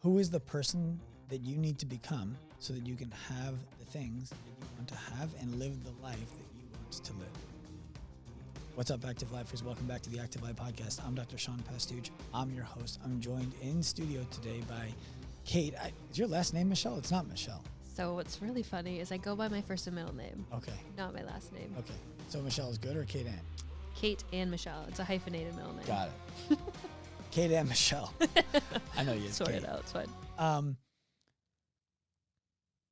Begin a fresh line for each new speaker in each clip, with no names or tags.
Who is the person that you need to become so that you can have the things that you want to have and live the life that you want to live? What's up, Active Lifers? Welcome back to the Active Life Podcast. I'm Dr. Sean Pastuch. I'm your host. I'm joined in studio today by Kait. Is your last name Michelle? It's not Michelle.
So what's really funny is I go by my first and middle name.
Okay.
Not my last name.
Okay. So Michelle is good or Kait Ann?
Kait Ann-Michelle. It's a hyphenated middle name.
Got it. Kait Ann-Michelle. I know you.
Sort it out. It's fine.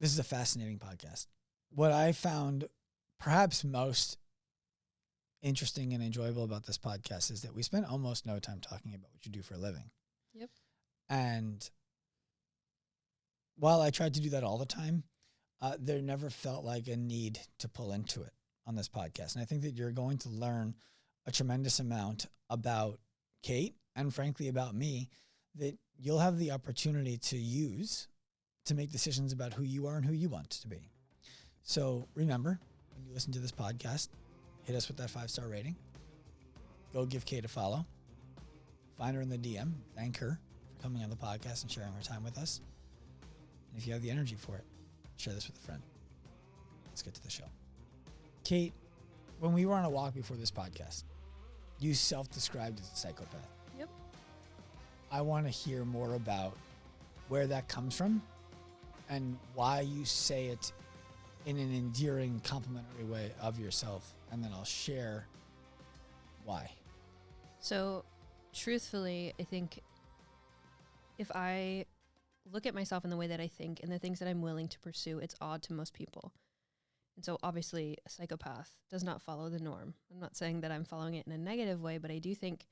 This is a fascinating podcast. What I found perhaps most interesting and enjoyable about this podcast is that we spend almost no time talking about what you do for a living.
Yep.
And while I tried to do that all the time, there never felt like a need to pull into it on this podcast. And I think that you're going to learn a tremendous amount about Kait and frankly about me that you'll have the opportunity to use to make decisions about who you are and who you want to be. So remember, when you listen to this podcast, hit us with that 5-star rating. Go give Kait a follow. Find her in the DM. Thank her for coming on the podcast and sharing her time with us. And if you have the energy for it, share this with a friend. Let's get to the show. Kait, when we were on a walk before this podcast, you self-described as a psychopath.
Yep.
I want to hear more about where that comes from and why you say it in an endearing, complimentary way of yourself. And then I'll share why.
So truthfully, I think if I look at myself in the way that I think and the things that I'm willing to pursue, it's odd to most people. And so obviously a psychopath does not follow the norm. I'm not saying that I'm following it in a negative way, but I do think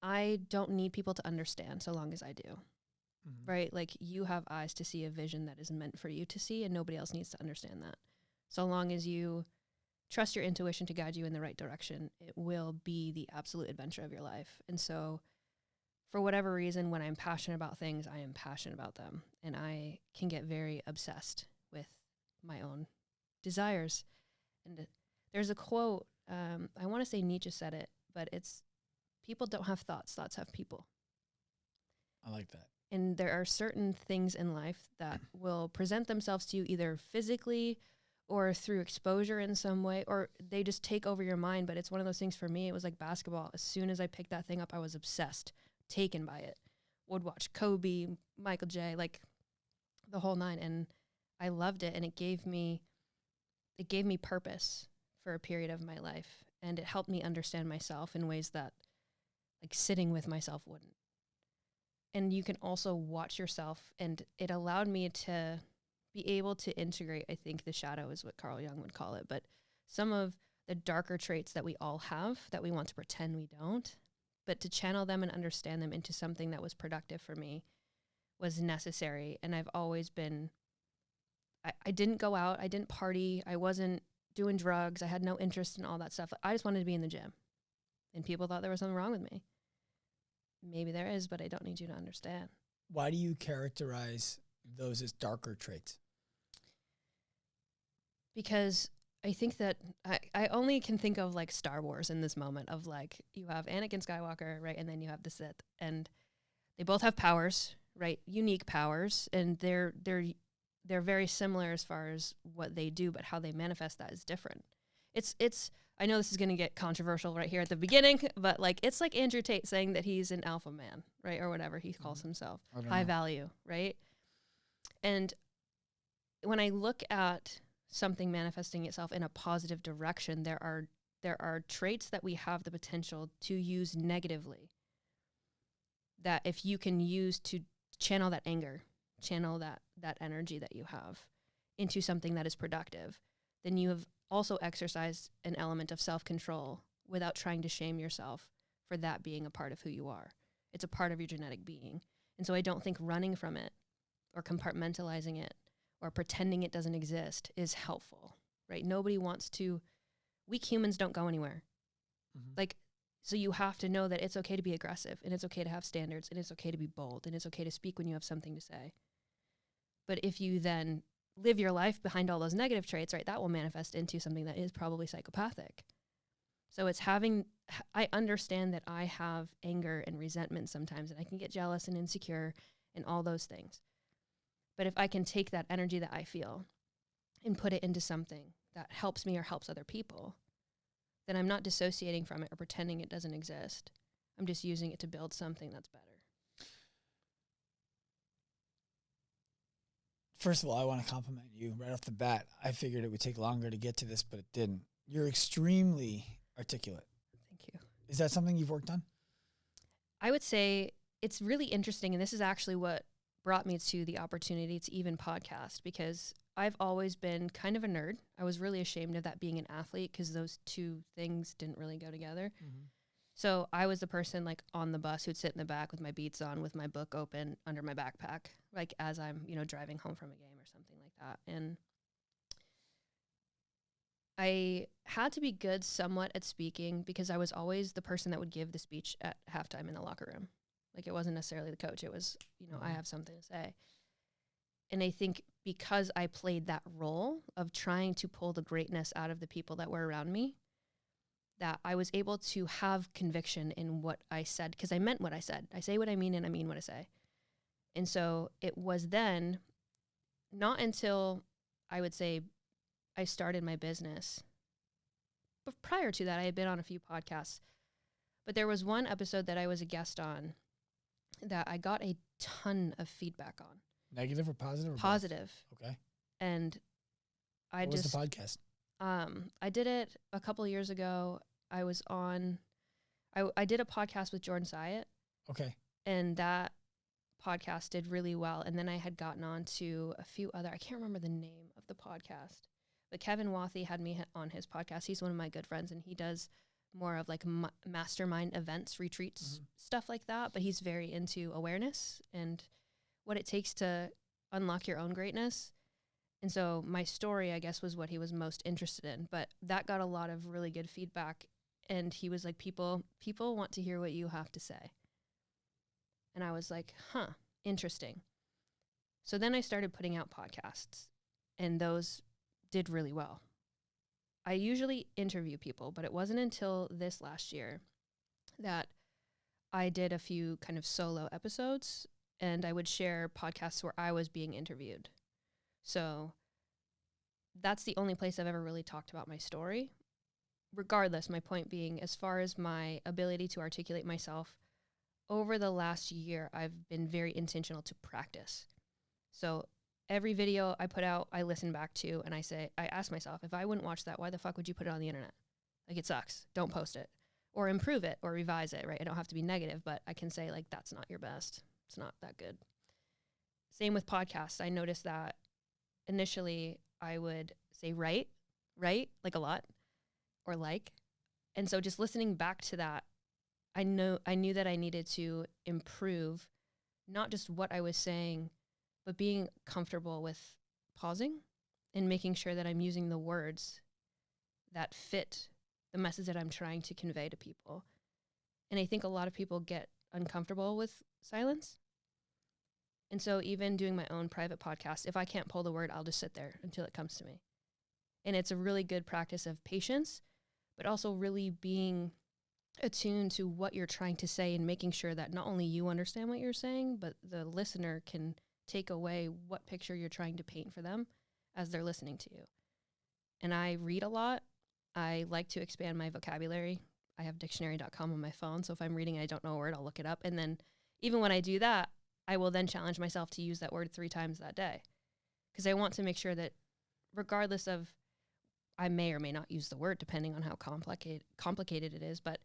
I don't need people to understand so long as I do. Mm-hmm. Right? Like you have eyes to see a vision that is meant for you to see and nobody else needs to understand that. So long as you trust your intuition to guide you in the right direction, it will be the absolute adventure of your life. And so for whatever reason, when I'm passionate about things, I am passionate about them. And I can get very obsessed with my own desires. And there's a quote, I want to say Nietzsche said it, but it's, people don't have thoughts, thoughts have people.
I like that.
And there are certain things in life that will present themselves to you either physically or through exposure in some way, or they just take over your mind. But it's one of those things for me, it was like basketball. As soon as I picked that thing up, I was obsessed, taken by it. Would watch Kobe, Michael J., like the whole nine. And I loved it. And it gave me purpose for a period of my life. And it helped me understand myself in ways that like sitting with myself wouldn't. And you can also watch yourself, and it allowed me to be able to integrate, I think the shadow is what Carl Jung would call it, but some of the darker traits that we all have that we want to pretend we don't, but to channel them and understand them into something that was productive for me was necessary. And I've always been, I didn't go out, I didn't party, I wasn't doing drugs, I had no interest in all that stuff. I just wanted to be in the gym. And people thought there was something wrong with me. Maybe there is, but I don't need you to understand.
Why do you characterize those as darker traits?
Because I think that I only can think of like Star Wars in this moment of like, you have Anakin Skywalker, right? And then you have the Sith, and they both have powers, right? Unique powers. And they're very similar as far as what they do, but how they manifest that is different. I know this is going to get controversial right here at the beginning, but like, it's like Andrew Tate saying that he's an alpha man, right? Or whatever he calls himself, high value, right? And when I look at something manifesting itself in a positive direction, there are traits that we have the potential to use negatively that if you can use to channel that anger, channel that energy that you have into something that is productive, then you have also exercised an element of self-control without trying to shame yourself for that being a part of who you are. It's a part of your genetic being. And so I don't think running from it or compartmentalizing it or pretending it doesn't exist is helpful, right? Nobody wants to, weak humans don't go anywhere. Mm-hmm. Like, so you have to know that it's okay to be aggressive, and it's okay to have standards, and it's okay to be bold, and it's okay to speak when you have something to say. But if you then live your life behind all those negative traits, right, that will manifest into something that is probably psychopathic. So it's I understand that I have anger and resentment sometimes, and I can get jealous and insecure, and all those things. But if I can take that energy that I feel and put it into something that helps me or helps other people, then I'm not dissociating from it or pretending it doesn't exist. I'm just using it to build something that's better.
First of all, I want to compliment you right off the bat. I figured it would take longer to get to this, but it didn't. You're extremely articulate.
Thank you.
Is that something you've worked on?
I would say it's really interesting, and this is actually what brought me to the opportunity to even podcast, because I've always been kind of a nerd. I was really ashamed of that being an athlete because those two things didn't really go together. Mm-hmm. So I was the person like on the bus who'd sit in the back with my Beats on, with my book open under my backpack, like as I'm, driving home from a game or something like that. And I had to be good somewhat at speaking because I was always the person that would give the speech at halftime in the locker room. Like, it wasn't necessarily the coach. It was, I have something to say. And I think because I played that role of trying to pull the greatness out of the people that were around me, that I was able to have conviction in what I said, because I meant what I said. I say what I mean, and I mean what I say. And so it was then, not until I would say I started my business, but prior to that, I had been on a few podcasts. But there was one episode that I was a guest on that I got a ton of feedback on.
Negative or positive? Or
positive.
Both? Okay.
And
what was the podcast?
I did it a couple of years ago. I was on, I did a podcast with Jordan Syatt.
Okay.
And that podcast did really well. And then I had gotten on to a few other, I can't remember the name of the podcast, but Kevin Wathy had me on his podcast. He's one of my good friends, and he does more of like mastermind events, retreats, stuff like that. But he's very into awareness and what it takes to unlock your own greatness. And so my story, I guess, was what he was most interested in. But that got a lot of really good feedback. And he was like, people want to hear what you have to say. And I was like, interesting. So then I started putting out podcasts, and those did really well. I usually interview people, but it wasn't until this last year that I did a few kind of solo episodes, and I would share podcasts where I was being interviewed. So that's the only place I've ever really talked about my story. Regardless, my point being, as far as my ability to articulate myself, over the last year, I've been very intentional to practice. So every video I put out, I listen back to, and I ask myself, if I wouldn't watch that, why the fuck would you put it on the internet? Like, it sucks. Don't post it. Or improve it or revise it, right? I don't have to be negative, but I can say, like, that's not your best. It's not that good. Same with podcasts. I noticed that initially I would say right, like a lot, or like. And so just listening back to that, I knew that I needed to improve not just what I was saying, but being comfortable with pausing and making sure that I'm using the words that fit the message that I'm trying to convey to people. And I think a lot of people get uncomfortable with silence. And so even doing my own private podcast, if I can't pull the word, I'll just sit there until it comes to me. And it's a really good practice of patience, but also really being attuned to what you're trying to say and making sure that not only you understand what you're saying, but the listener can take away what picture you're trying to paint for them as they're listening to you. And I read a lot. I like to expand my vocabulary. I have dictionary.com on my phone, so if I'm reading and I don't know a word, I'll look it up. And then even when I do that, I will then challenge myself to use that word 3 times that day, because I want to make sure that regardless of, I may or may not use the word depending on how complicated it is, but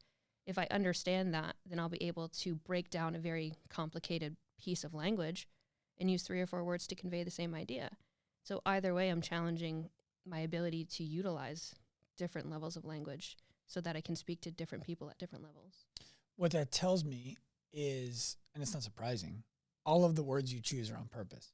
if I understand that, then I'll be able to break down a very complicated piece of language and use 3 or 4 words to convey the same idea. So either way, I'm challenging my ability to utilize different levels of language so that I can speak to different people at different levels.
What that tells me is, and it's not surprising, all of the words you choose are on purpose.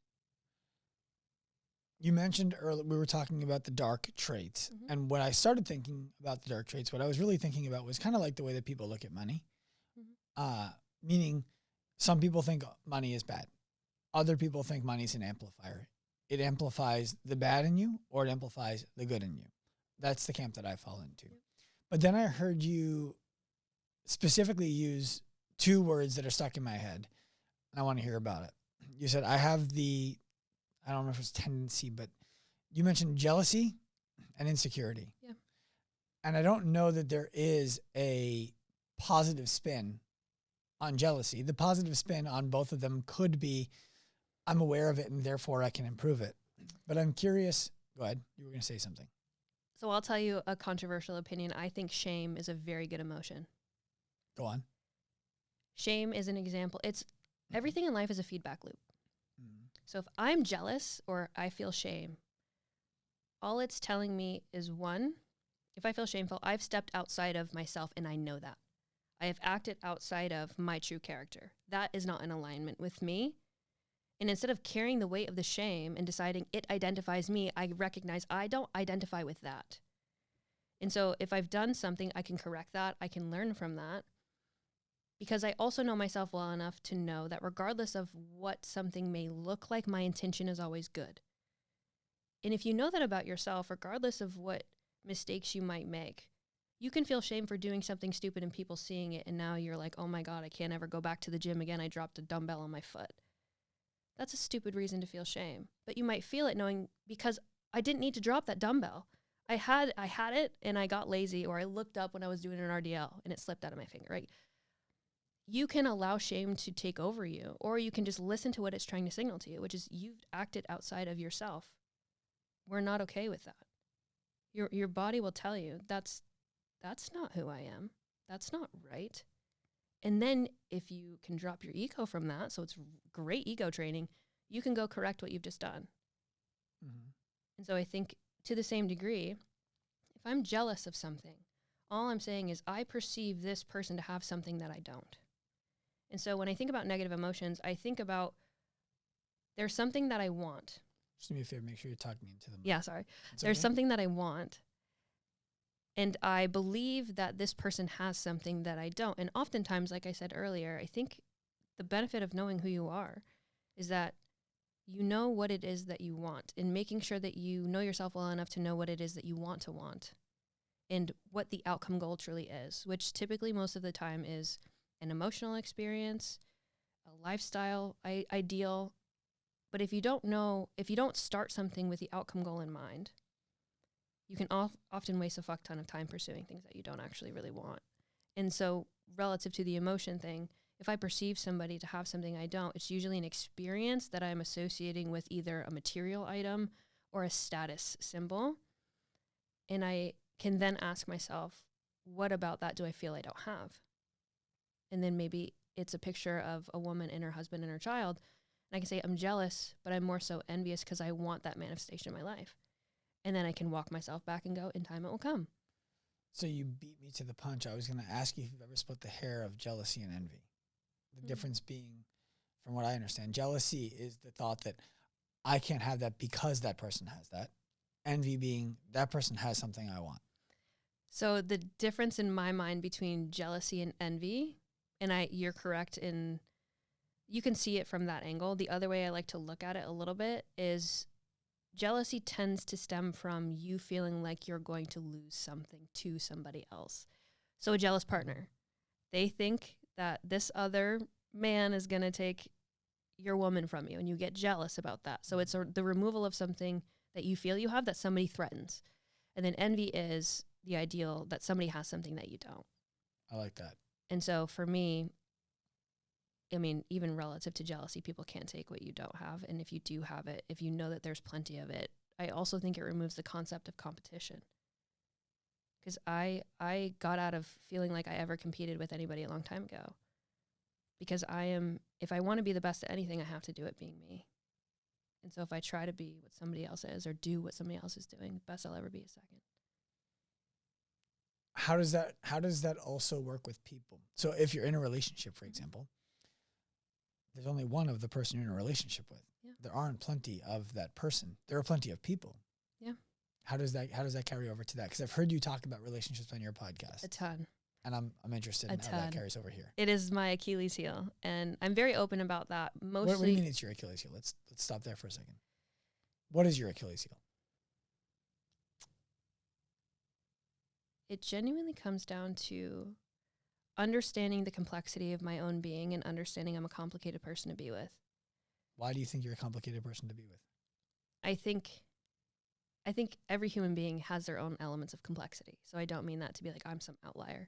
You mentioned earlier, we were talking about the dark traits. Mm-hmm. And when I started thinking about the dark traits, what I was really thinking about was kind of like the way that people look at money. Mm-hmm. Meaning some people think money is bad. Other people think money is an amplifier. It amplifies the bad in you, or it amplifies the good in you. That's the camp that I fall into. Yep. But then I heard you specifically use 2 words that are stuck in my head, and I want to hear about it. you said, I have I don't know if it's tendency, but you mentioned jealousy and insecurity.
Yeah.
And I don't know that there is a positive spin on jealousy. The positive spin on both of them could be, I'm aware of it and therefore I can improve it. But I'm curious. Go ahead. You were going to say something.
So I'll tell you a controversial opinion. I think shame is a very good emotion.
Go on.
Shame is an example. Everything in life is a feedback loop. So if I'm jealous or I feel shame, all it's telling me is, one, if I feel shameful, I've stepped outside of myself and I know that. I have acted outside of my true character. That is not in alignment with me. And instead of carrying the weight of the shame and deciding it identifies me, I recognize I don't identify with that. And so if I've done something, I can correct that. I can learn from that. Because I also know myself well enough to know that regardless of what something may look like, my intention is always good. And if you know that about yourself, regardless of what mistakes you might make, you can feel shame for doing something stupid and people seeing it. And now you're like, oh my God, I can't ever go back to the gym again. I dropped a dumbbell on my foot. That's a stupid reason to feel shame. But you might feel it knowing, because I didn't need to drop that dumbbell. I had it and I got lazy, or I looked up when I was doing an RDL and it slipped out of my finger, right? You can allow shame to take over you, or you can just listen to what it's trying to signal to you, which is you've acted outside of yourself. We're not okay with that. Your body will tell you that's not who I am. That's not right. And then if you can drop your ego from that, so it's great ego training, you can go correct what you've just done. Mm-hmm. And so I think to the same degree, if I'm jealous of something, all I'm saying is I perceive this person to have something that I don't. And so when I think about negative emotions, I think about there's something that I want.
Just do me a favor, make sure you're talking into the mic.
Yeah, sorry. There's something that I want. And I believe that this person has something that I don't. And oftentimes, like I said earlier, I think the benefit of knowing who you are is that you know what it is that you want, and making sure that you know yourself well enough to know what it is that you want and what the outcome goal truly is, which typically most of the time is an emotional experience, a lifestyle ideal. But if you don't start something with the outcome goal in mind, you can often waste a fuck ton of time pursuing things that you don't actually really want. And so relative to the emotion thing, if I perceive somebody to have something I don't, it's usually an experience that I'm associating with either a material item or a status symbol. And I can then ask myself, what about that do I feel I don't have? And then maybe it's a picture of a woman and her husband and her child. And I can say, I'm jealous, but I'm more so envious because I want that manifestation in my life. And then I can walk myself back and go, in time it will come.
So you beat me to the punch. I was going to ask you if you've ever split the hair of jealousy and envy. The difference being, from what I understand, jealousy is the thought that I can't have that because that person has that. Envy being that person has something I want.
So the difference in my mind between jealousy and envy, and you're correct in, you can see it from that angle. The other way I like to look at it a little bit is jealousy tends to stem from you feeling like you're going to lose something to somebody else. So a jealous partner, they think that this other man is going to take your woman from you, and you get jealous about that. So it's the removal of something that you feel you have that somebody threatens. And then envy is the ideal that somebody has something that you don't.
I like that.
And so for me, I mean, even relative to jealousy, people can't take what you don't have. And if you do have it, if you know that there's plenty of it, I also think it removes the concept of competition. Because I got out of feeling like I ever competed with anybody a long time ago. Because if I want to be the best at anything, I have to do it being me. And so if I try to be what somebody else is or do what somebody else is doing, the best I'll ever be is second.
How does that also work with people? So if you're in a relationship, for example, there's only one of the person you're in a relationship with. Yeah. There aren't plenty of that person. There are plenty of people. Yeah. How does that carry over to that? Because I've heard you talk about relationships on your podcast.
A ton.
And I'm interested in how that carries over here.
It is my Achilles heel, and I'm very open about that. Mostly.
What do you mean it's your Achilles heel? Let's stop there for a second. What is your Achilles heel?
It genuinely comes down to understanding the complexity of my own being and understanding I'm a complicated person to be with.
Why do you think you're a complicated person to be with?
I think every human being has their own elements of complexity. So I don't mean that to be like I'm some outlier.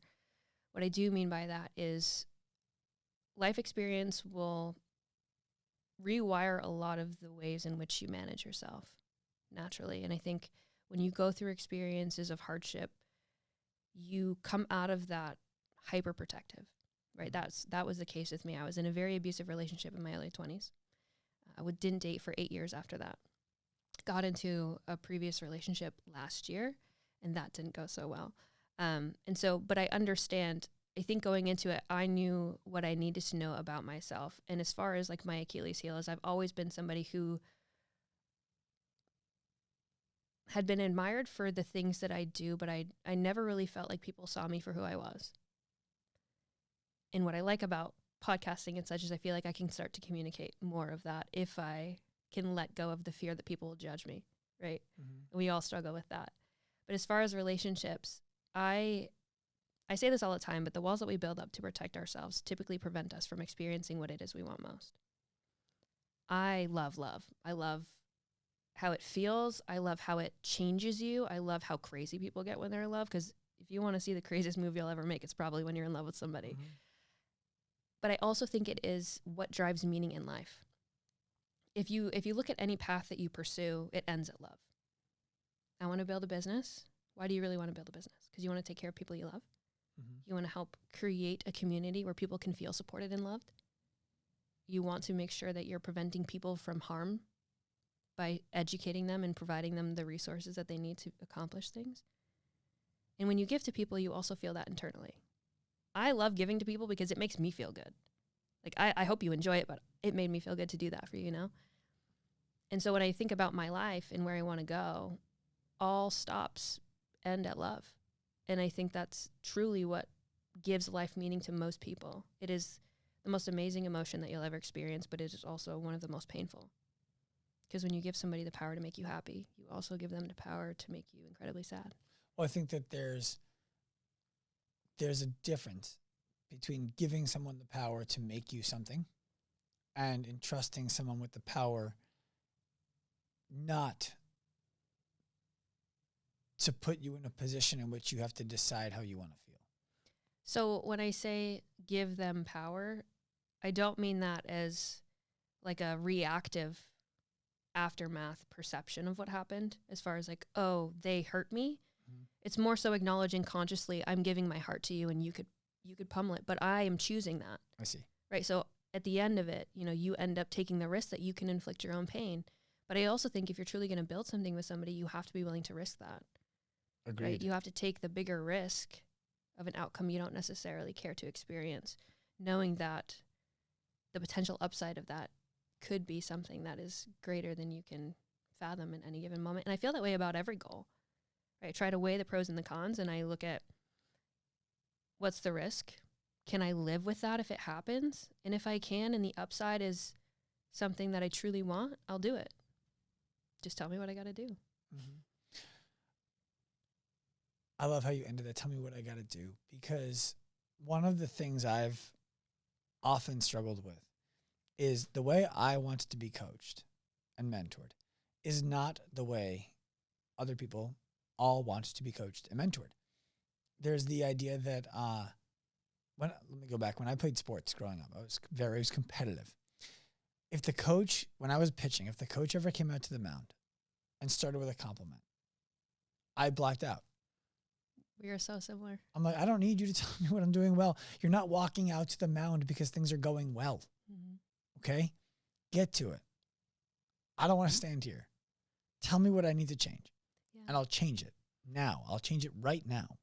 What I do mean by that is life experience will rewire a lot of the ways in which you manage yourself naturally. And I think when you go through experiences of hardship, you come out of that hyper protective, right? That was the case with me. I was in a very abusive relationship in my early 20s. I didn't date for 8 years after that. Got into a previous relationship last year, and that didn't go so well. But I understand, I think going into it, I knew what I needed to know about myself. And as far as like my Achilles heel is, I've always been somebody who had been admired for the things that I do, but I never really felt like people saw me for who I was. And what I like about podcasting and such is I feel like I can start to communicate more of that if I can let go of the fear that people will judge me, right? Mm-hmm. We all struggle with that. But as far as relationships, I say this all the time, but the walls that we build up to protect ourselves typically prevent us from experiencing what it is we want most. I love love. I love how it feels. I love how it changes you. I love how crazy people get when they're in love, because if you want to see the craziest movie you'll ever make, it's probably when you're in love with somebody. Mm-hmm. But I also think it is what drives meaning in life. If you look at any path that you pursue, it ends at love. I want to build a business. Why do you really want to build a business? Because you want to take care of people you love. Mm-hmm. You want to help create a community where people can feel supported and loved. You want to make sure that you're preventing people from harm by educating them and providing them the resources that they need to accomplish things. And when you give to people, you also feel that internally. I love giving to people because it makes me feel good. Like, I hope you enjoy it, but it made me feel good to do that for you, you know? And so when I think about my life and where I want to go, all stops end at love. And I think that's truly what gives life meaning to most people. It is the most amazing emotion that you'll ever experience, but it is also one of the most painful. Because when you give somebody the power to make you happy, you also give them the power to make you incredibly sad.
Well, I think that there's a difference between giving someone the power to make you something and entrusting someone with the power not to put you in a position in which you have to decide how you want to feel.
So when I say give them power, I don't mean that as like a reactive aftermath perception of what happened, as far as like, oh, they hurt me. Mm-hmm. It's more so acknowledging consciously, I'm giving my heart to you and you could pummel it, but I am choosing that.
I see.
Right. So at the end of it, you end up taking the risk that you can inflict your own pain. But I also think if you're truly going to build something with somebody, you have to be willing to risk that.
Agreed.
Right? You have to take the bigger risk of an outcome you don't necessarily care to experience, knowing that the potential upside of that could be something that is greater than you can fathom in any given moment. And I feel that way about every goal. Right? I try to weigh the pros and the cons, and I look at what's the risk? Can I live with that if it happens? And if I can, and the upside is something that I truly want, I'll do it. Just tell me what I got to do. Mm-hmm.
I love how you ended that. Tell me what I got to do. Because one of the things I've often struggled with is the way I want to be coached and mentored is not the way other people all want to be coached and mentored. There's the idea that let me go back. When I played sports growing up, I was competitive. If the coach, when I was pitching, if the coach ever came out to the mound and started with a compliment, I blacked out.
We are so similar.
I'm like, I don't need you to tell me what I'm doing well. You're not walking out to the mound because things are going well. Mm-hmm. Okay? Get to it. I don't want to stand here. Tell me what I need to change. Yeah. And I'll change it now. I'll change it right now.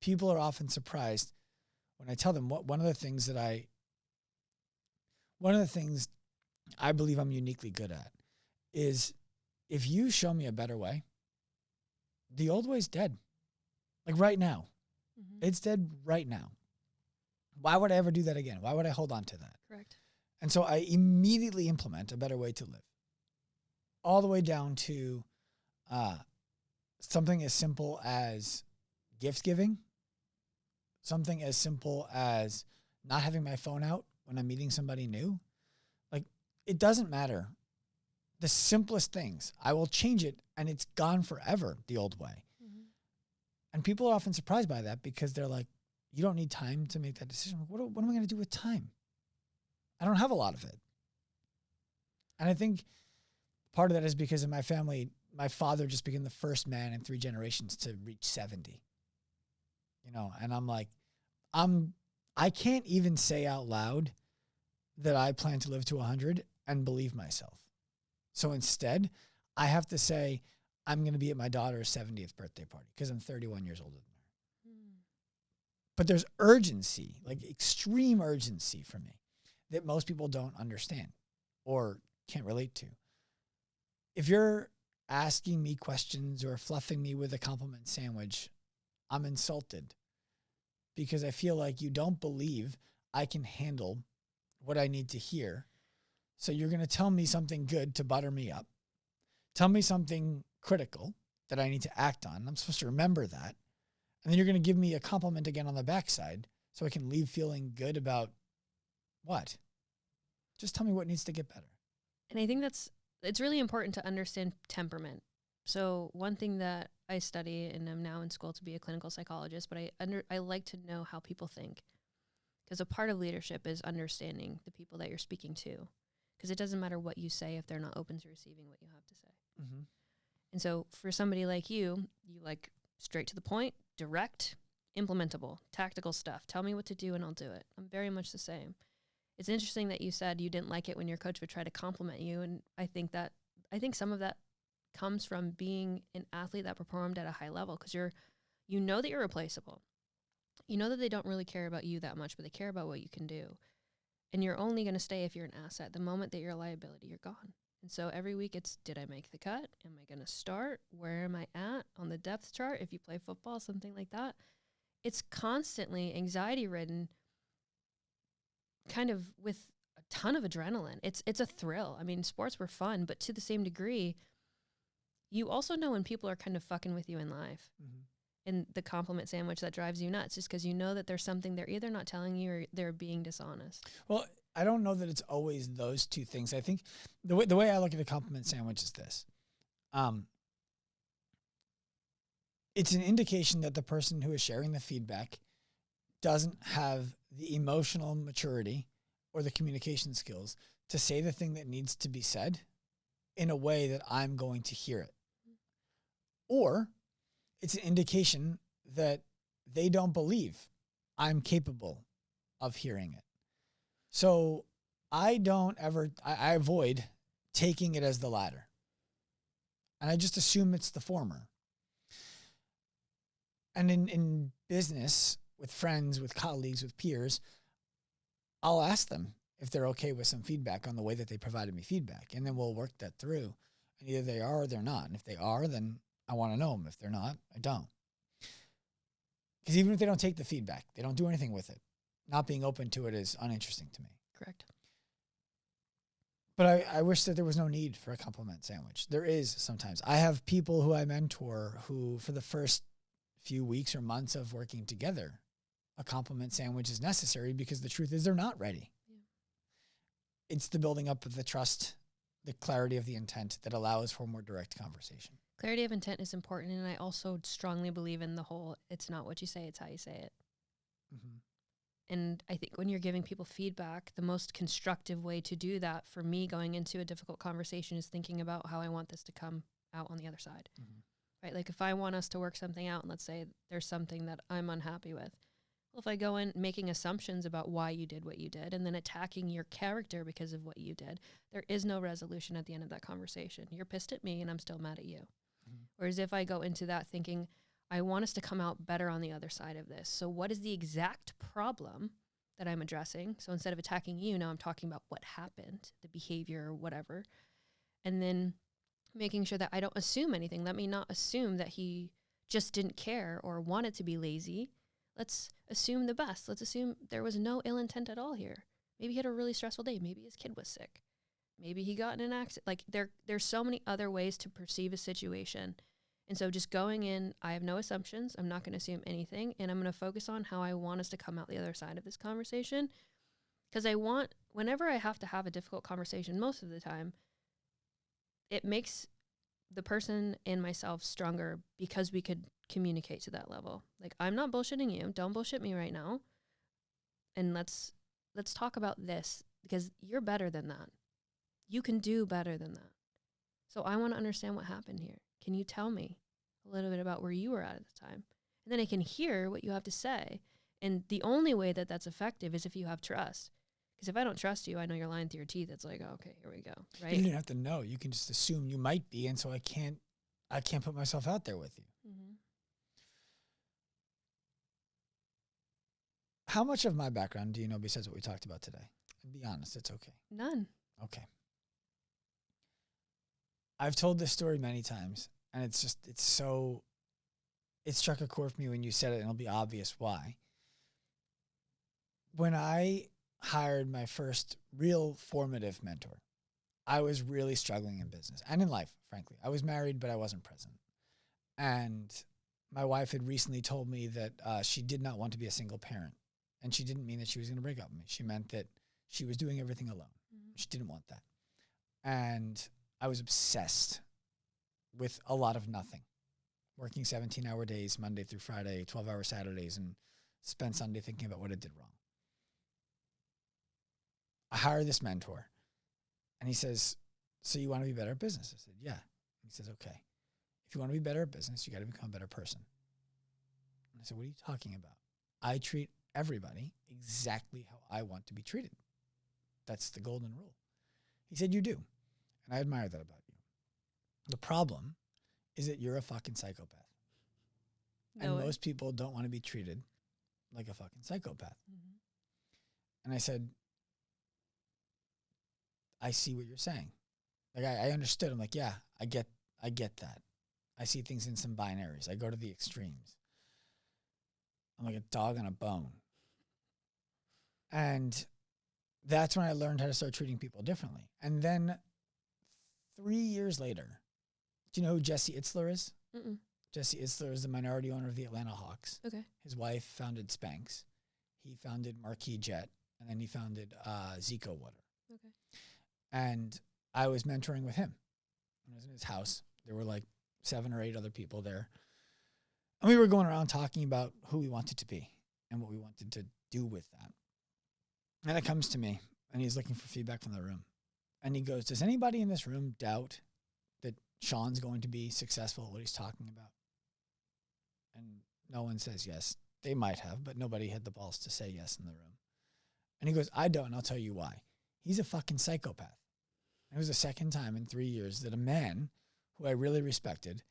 People are often surprised when I tell them one of the things I believe I'm uniquely good at is if you show me a better way, the old way's dead. Like right now. Mm-hmm. It's dead right now. Why would I ever do that again? Why would I hold on to that?
Correct. And
so I immediately implement a better way to live. All the way down to something as simple as gift giving, something as simple as not having my phone out when I'm meeting somebody new. Like, it doesn't matter. The simplest things, I will change it and it's gone forever the old way. Mm-hmm. And people are often surprised by that because they're like, you don't need time to make that decision. What am I going to do with time? I don't have a lot of it. And I think part of that is because in my family, my father just became the first man in 3 generations to reach 70. You know, and I'm like, I can't even say out loud that I plan to live to 100 and believe myself. So instead, I have to say, I'm going to be at my daughter's 70th birthday party because I'm 31 years older than her. But there's urgency, like extreme urgency for me that most people don't understand or can't relate to. If you're asking me questions or fluffing me with a compliment sandwich, I'm insulted because I feel like you don't believe I can handle what I need to hear. So you're going to tell me something good to butter me up. Tell me something critical that I need to act on. I'm supposed to remember that. And then you're going to give me a compliment again on the backside so I can leave feeling good about what? Just tell me what needs to get better.
And I think it's really important to understand temperament. So one thing that I study, and I'm now in school to be a clinical psychologist, but I like to know how people think. Because a part of leadership is understanding the people that you're speaking to. Because it doesn't matter what you say if they're not open to receiving what you have to say. Mm-hmm. And so for somebody like you like straight to the point, direct, implementable, tactical stuff. Tell me what to do and I'll do it. I'm very much the same. It's interesting that you said you didn't like it when your coach would try to compliment you. And I think some of that comes from being an athlete that performed at a high level because you know that you're replaceable. You know that they don't really care about you that much, but they care about what you can do. And you're only going to stay if you're an asset. The moment that you're a liability, you're gone. And so every week it's, did I make the cut? Am I going to start? Where am I at on the depth chart? If you play football, something like that. It's constantly anxiety-ridden, kind of with a ton of adrenaline. It's a thrill. I mean, sports were fun, but to the same degree, you also know when people are kind of fucking with you in life. Mm-hmm. And the compliment sandwich that drives you nuts is because you know that there's something they're either not telling you or they're being dishonest.
Well, I don't know that it's always those two things. I think the way I look at a compliment sandwich is this. It's an indication that the person who is sharing the feedback doesn't have the emotional maturity or the communication skills to say the thing that needs to be said in a way that I'm going to hear it. Or it's an indication that they don't believe I'm capable of hearing it. So I avoid taking it as the latter. And I just assume it's the former. And in business, with friends, with colleagues, with peers, I'll ask them if they're okay with some feedback on the way that they provided me feedback. And then we'll work that through. And either they are or they're not. And if they are, then I want to know them. If they're not, I don't. Because even if they don't take the feedback, they don't do anything with it. Not being open to it is uninteresting to me.
Correct.
But I wish that there was no need for a compliment sandwich. There is sometimes. I have people who I mentor who, for the first few weeks or months of working together, a compliment sandwich is necessary because the truth is they're not ready. Yeah. It's the building up of the trust, the clarity of the intent that allows for more direct conversation.
Clarity of intent is important, and I also strongly believe in the whole, it's not what you say, it's how you say it. Mm-hmm. And I think when you're giving people feedback, the most constructive way to do that for me going into a difficult conversation is thinking about how I want this to come out on the other side. Mm-hmm. Right? Like if I want us to work something out and let's say there's something that I'm unhappy with. Well, if I go in making assumptions about why you did what you did and then attacking your character because of what you did, there is no resolution at the end of that conversation. You're pissed at me and I'm still mad at you. Mm-hmm. Whereas if I go into that thinking, I want us to come out better on the other side of this. So what is the exact problem that I'm addressing? So instead of attacking you, now I'm talking about what happened, the behavior or whatever. And then making sure that I don't assume anything. Let me not assume that he just didn't care or wanted to be lazy. Let's assume the best. Let's assume there was no ill intent at all here. Maybe he had a really stressful day. Maybe his kid was sick. Maybe he got in an accident. Like there's so many other ways to perceive a situation. And so just going in, I have no assumptions. I'm not going to assume anything. And I'm going to focus on how I want us to come out the other side of this conversation. Because whenever I have to have a difficult conversation, most of the time, it makes the person and myself stronger because we could communicate to that level. Like, I'm not bullshitting you. Don't bullshit me right now. And let's talk about this, because you're better than that. You can do better than that. So I want to understand what happened here. Can you tell me a little bit about where you were at the time? And then I can hear what you have to say. And the only way that that's effective is if you have trust. Because if I don't trust you, I know you're lying through your teeth. It's like, oh, okay, here we go, right?
You don't have to know. You can just assume you might be, and so I can't put myself out there with you.
Mm-hmm.
How much of my background do you know besides what we talked about today? And be honest, it's okay.
None.
Okay. I've told this story many times, and it struck a chord for me when you said it, and it'll be obvious why. When I hired my first real formative mentor, I was really struggling in business and in life, frankly. I was married, but I wasn't present. And my wife had recently told me that she did not want to be a single parent. And she didn't mean that she was going to break up with me. She meant that she was doing everything alone. Mm-hmm. She didn't want that. And I was obsessed with a lot of nothing, working 17-hour days, Monday through Friday, 12-hour Saturdays, and spent Sunday thinking about what I did wrong. I hired this mentor, and he says, so you want to be better at business? I said, yeah. He says, okay. If you want to be better at business, you got to become a better person. And I said, what are you talking about? I treat everybody exactly how I want to be treated. That's the golden rule. He said, you do. And I admire that about you. The problem is that you're a fucking psychopath. No, and most people don't want to be treated like a fucking psychopath. Mm-hmm. And I said, I see what you're saying. Like, I understood. I'm like, yeah, I get that. I see things in some binaries. I go to the extremes. I'm like a dog on a bone. And that's when I learned how to start treating people differently. And then 3 years later, do you know who Jesse Itzler is? Mm-mm. Jesse Itzler is the minority owner of the Atlanta Hawks. Okay. His wife founded Spanx. He founded Marquis Jet. And then he founded Zico Water. Okay. And I was mentoring with him. I was in his house. There were like 7 or 8 other people there. And we were going around talking about who we wanted to be and what we wanted to do with that. And it comes to me, and he's looking for feedback from the room. And he goes, does anybody in this room doubt that Sean's going to be successful at what he's talking about? And no one says yes. They might have, but nobody had the balls to say yes in the room. And he goes, I don't, and I'll tell you why. He's a fucking psychopath. It was the second time in 3 years that a man who I really respected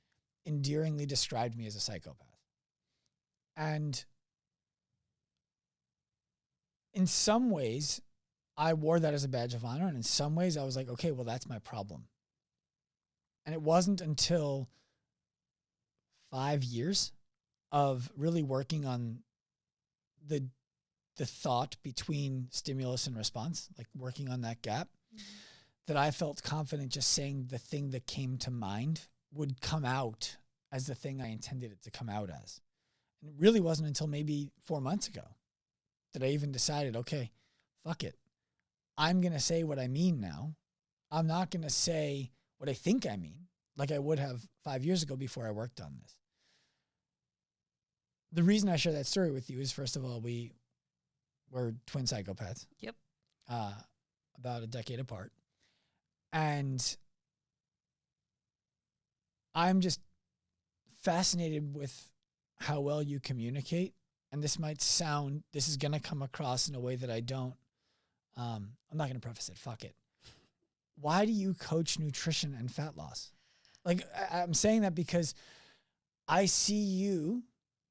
endearingly described me as a psychopath. And in some ways, I wore that as a badge of honor. And in some ways, I was like, okay, well, that's my problem. And it wasn't until 5 years of really working on the thought between stimulus and response, like working on that gap, that I felt confident just saying the thing that came to mind would come out as the thing I intended it to come out as. And it really wasn't until maybe 4 months ago that I even decided, okay, fuck it. I'm going to say what I mean now. I'm not going to say what I think I mean, like I would have 5 years ago before I worked on this. The reason I share that story with you is, first of all, we're twin psychopaths. Yep. About a decade apart. And I'm just fascinated with how well you communicate. And this is going to come across in a way that I don't, I'm not going to preface it. Fuck it. Why do you coach nutrition and fat loss? Like, I'm saying that because I see you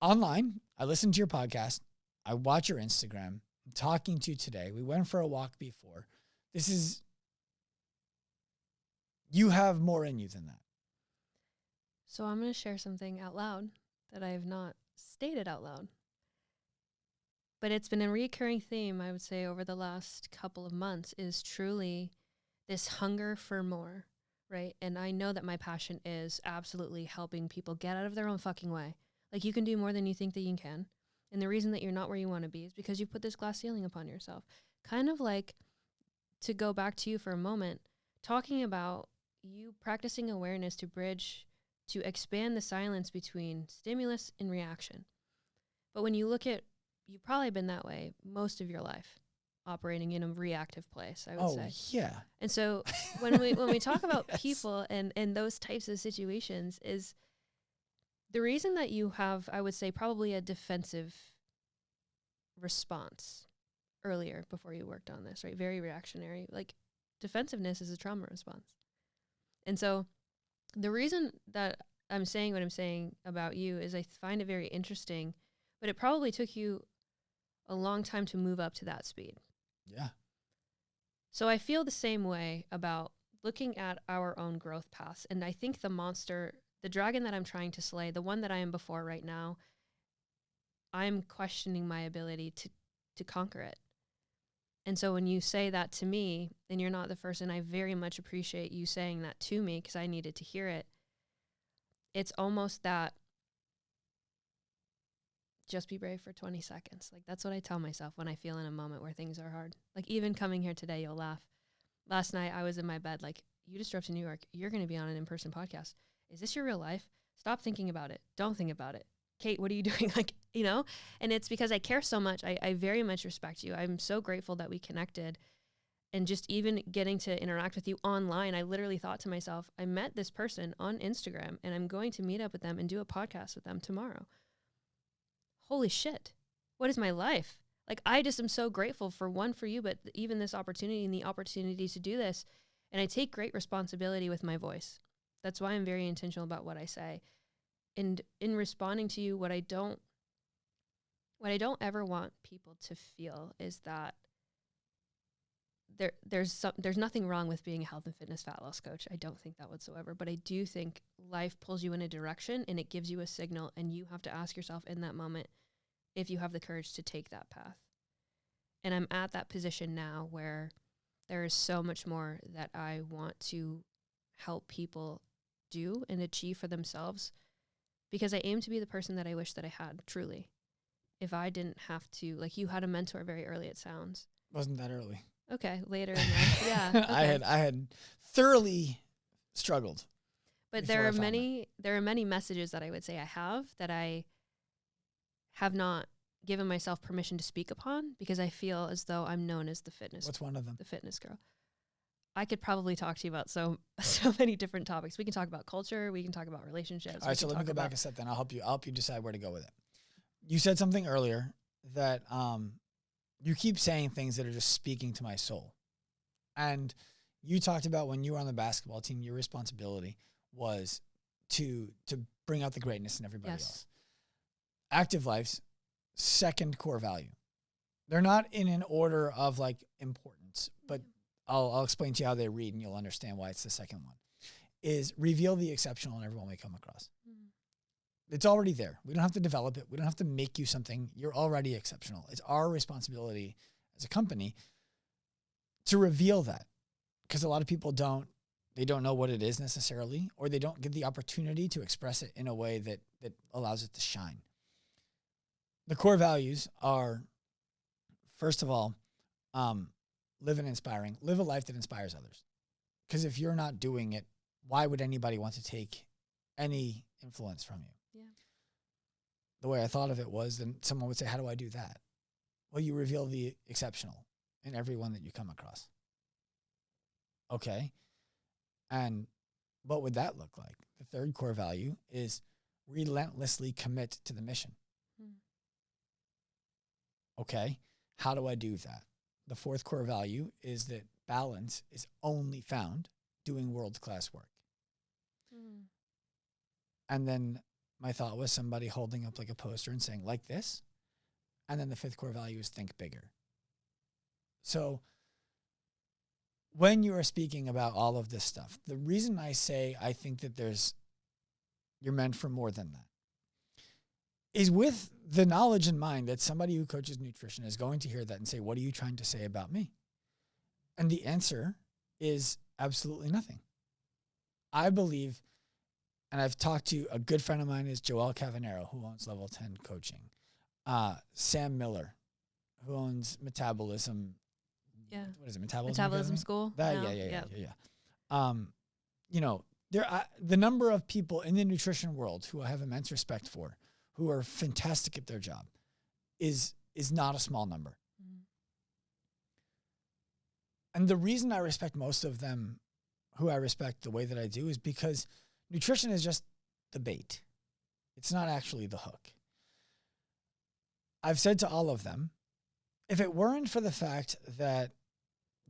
online. I listen to your podcast. I watch your Instagram. I'm talking to you today. We went for a walk before. You have more in you than that.
So I'm going to share something out loud that I have not stated out loud. But it's been a recurring theme, I would say, over the last couple of months, is truly this hunger for more, right? And I know that my passion is absolutely helping people get out of their own fucking way. Like, you can do more than you think that you can. And the reason that you're not where you want to be is because you put this glass ceiling upon yourself. kind of like, to go back to you for a moment, talking about you practicing awareness to bridge, to expand the silence between stimulus and reaction. But when you look at, you've probably been that way most of your life, operating in a reactive place, I would say.
Oh, yeah.
And so when we talk about
Yes.
people and those types of situations, is the reason that you have, I would say, probably a defensive response earlier before you worked on this, right? Very reactionary. Like, defensiveness is a trauma response. And so the reason that I'm saying what I'm saying about you is I find it very interesting, but it probably took you a long time to move up to that speed.
Yeah.
So I feel the same way about looking at our own growth paths. And I think the monster, the dragon that I'm trying to slay, the one that I am before right now, I'm questioning my ability to conquer it. And so when you say that to me, and you're not the first, and I very much appreciate you saying that to me because I needed to hear it, it's almost that just be brave for 20 seconds. Like, that's what I tell myself when I feel in a moment where things are hard. Like, even coming here today, you'll laugh. Last night, I was in my bed, like, you just drove to New York. You're going to be on an in-person podcast. Is this your real life? Stop thinking about it. Don't think about it. Kate, what are you doing? Like, you know? And it's because I care so much. I very much respect you. I'm so grateful that we connected. And just even getting to interact with you online, I literally thought to myself, I met this person on Instagram, and I'm going to meet up with them and do a podcast with them tomorrow. Holy shit, what is my life? Like, I just am so grateful for you, but even this opportunity and the opportunity to do this. And I take great responsibility with my voice. That's why I'm very intentional about what I say. And in responding to you, what I don't ever want people to feel is that there's nothing wrong with being a health and fitness fat loss coach. I don't think that whatsoever. But I do think life pulls you in a direction and it gives you a signal, and you have to ask yourself in that moment if you have the courage to take that path. And I'm at that position now where there is so much more that I want to help people do and achieve for themselves, because I aim to be the person that I wish that I had, truly. If I didn't have to, like, you had a mentor very early, it sounds.
Wasn't that early.
Okay, later in life. Yeah. Okay.
I had thoroughly struggled.
But there are many messages that I would say I have that I have not given myself permission to speak upon, because I feel as though I'm known as the fitness.
What's one of them?
The fitness girl. I could probably talk to you about so many different topics. We can talk about culture. We can talk about relationships.
All right, so let me go back a step then. I'll help you decide where to go with it. You said something earlier that you keep saying things that are just speaking to my soul. And you talked about when you were on the basketball team, your responsibility was to bring out the greatness in everybody else. Active Life's second core value. They're not in an order of like importance, but I'll explain to you how they read and you'll understand why it's the second one. Is reveal the exceptional in everyone we come across. It's already there. We don't have to develop it. We don't have to make you something. You're already exceptional. It's our responsibility as a company to reveal that, because a lot of people don't know what it is necessarily, or they don't get the opportunity to express it in a way that allows it to shine. The core values are, first of all, live a life that inspires others. Because if you're not doing it, why would anybody want to take any influence from you?
Yeah.
The way I thought of it was, then someone would say, how do I do that? Well, you reveal the exceptional in everyone that you come across. Okay. And what would that look like? The third core value is relentlessly commit to the mission. Okay. How do I do that? The fourth core value is that balance is only found doing world-class work. And then my thought was somebody holding up like a poster and saying, like this. And then the fifth core value is think bigger. So when you are speaking about all of this stuff, the reason I say I think that you're meant for more than that is with the knowledge in mind that somebody who coaches nutrition is going to hear that and say, what are you trying to say about me? And the answer is absolutely nothing. I believe, and I've talked to a good friend of mine is Joel Cavanero, who owns Level 10 Coaching. Sam Miller, who owns Metabolism what is it, metabolism
Metabolism school.
That,
now.
yeah. You know, the number of people in the nutrition world who I have immense respect for, who are fantastic at their job, is not a small number. Mm. And the reason I respect most of them, who I respect the way that I do, is because nutrition is just the bait. It's not actually the hook. I've said to all of them, if it weren't for the fact that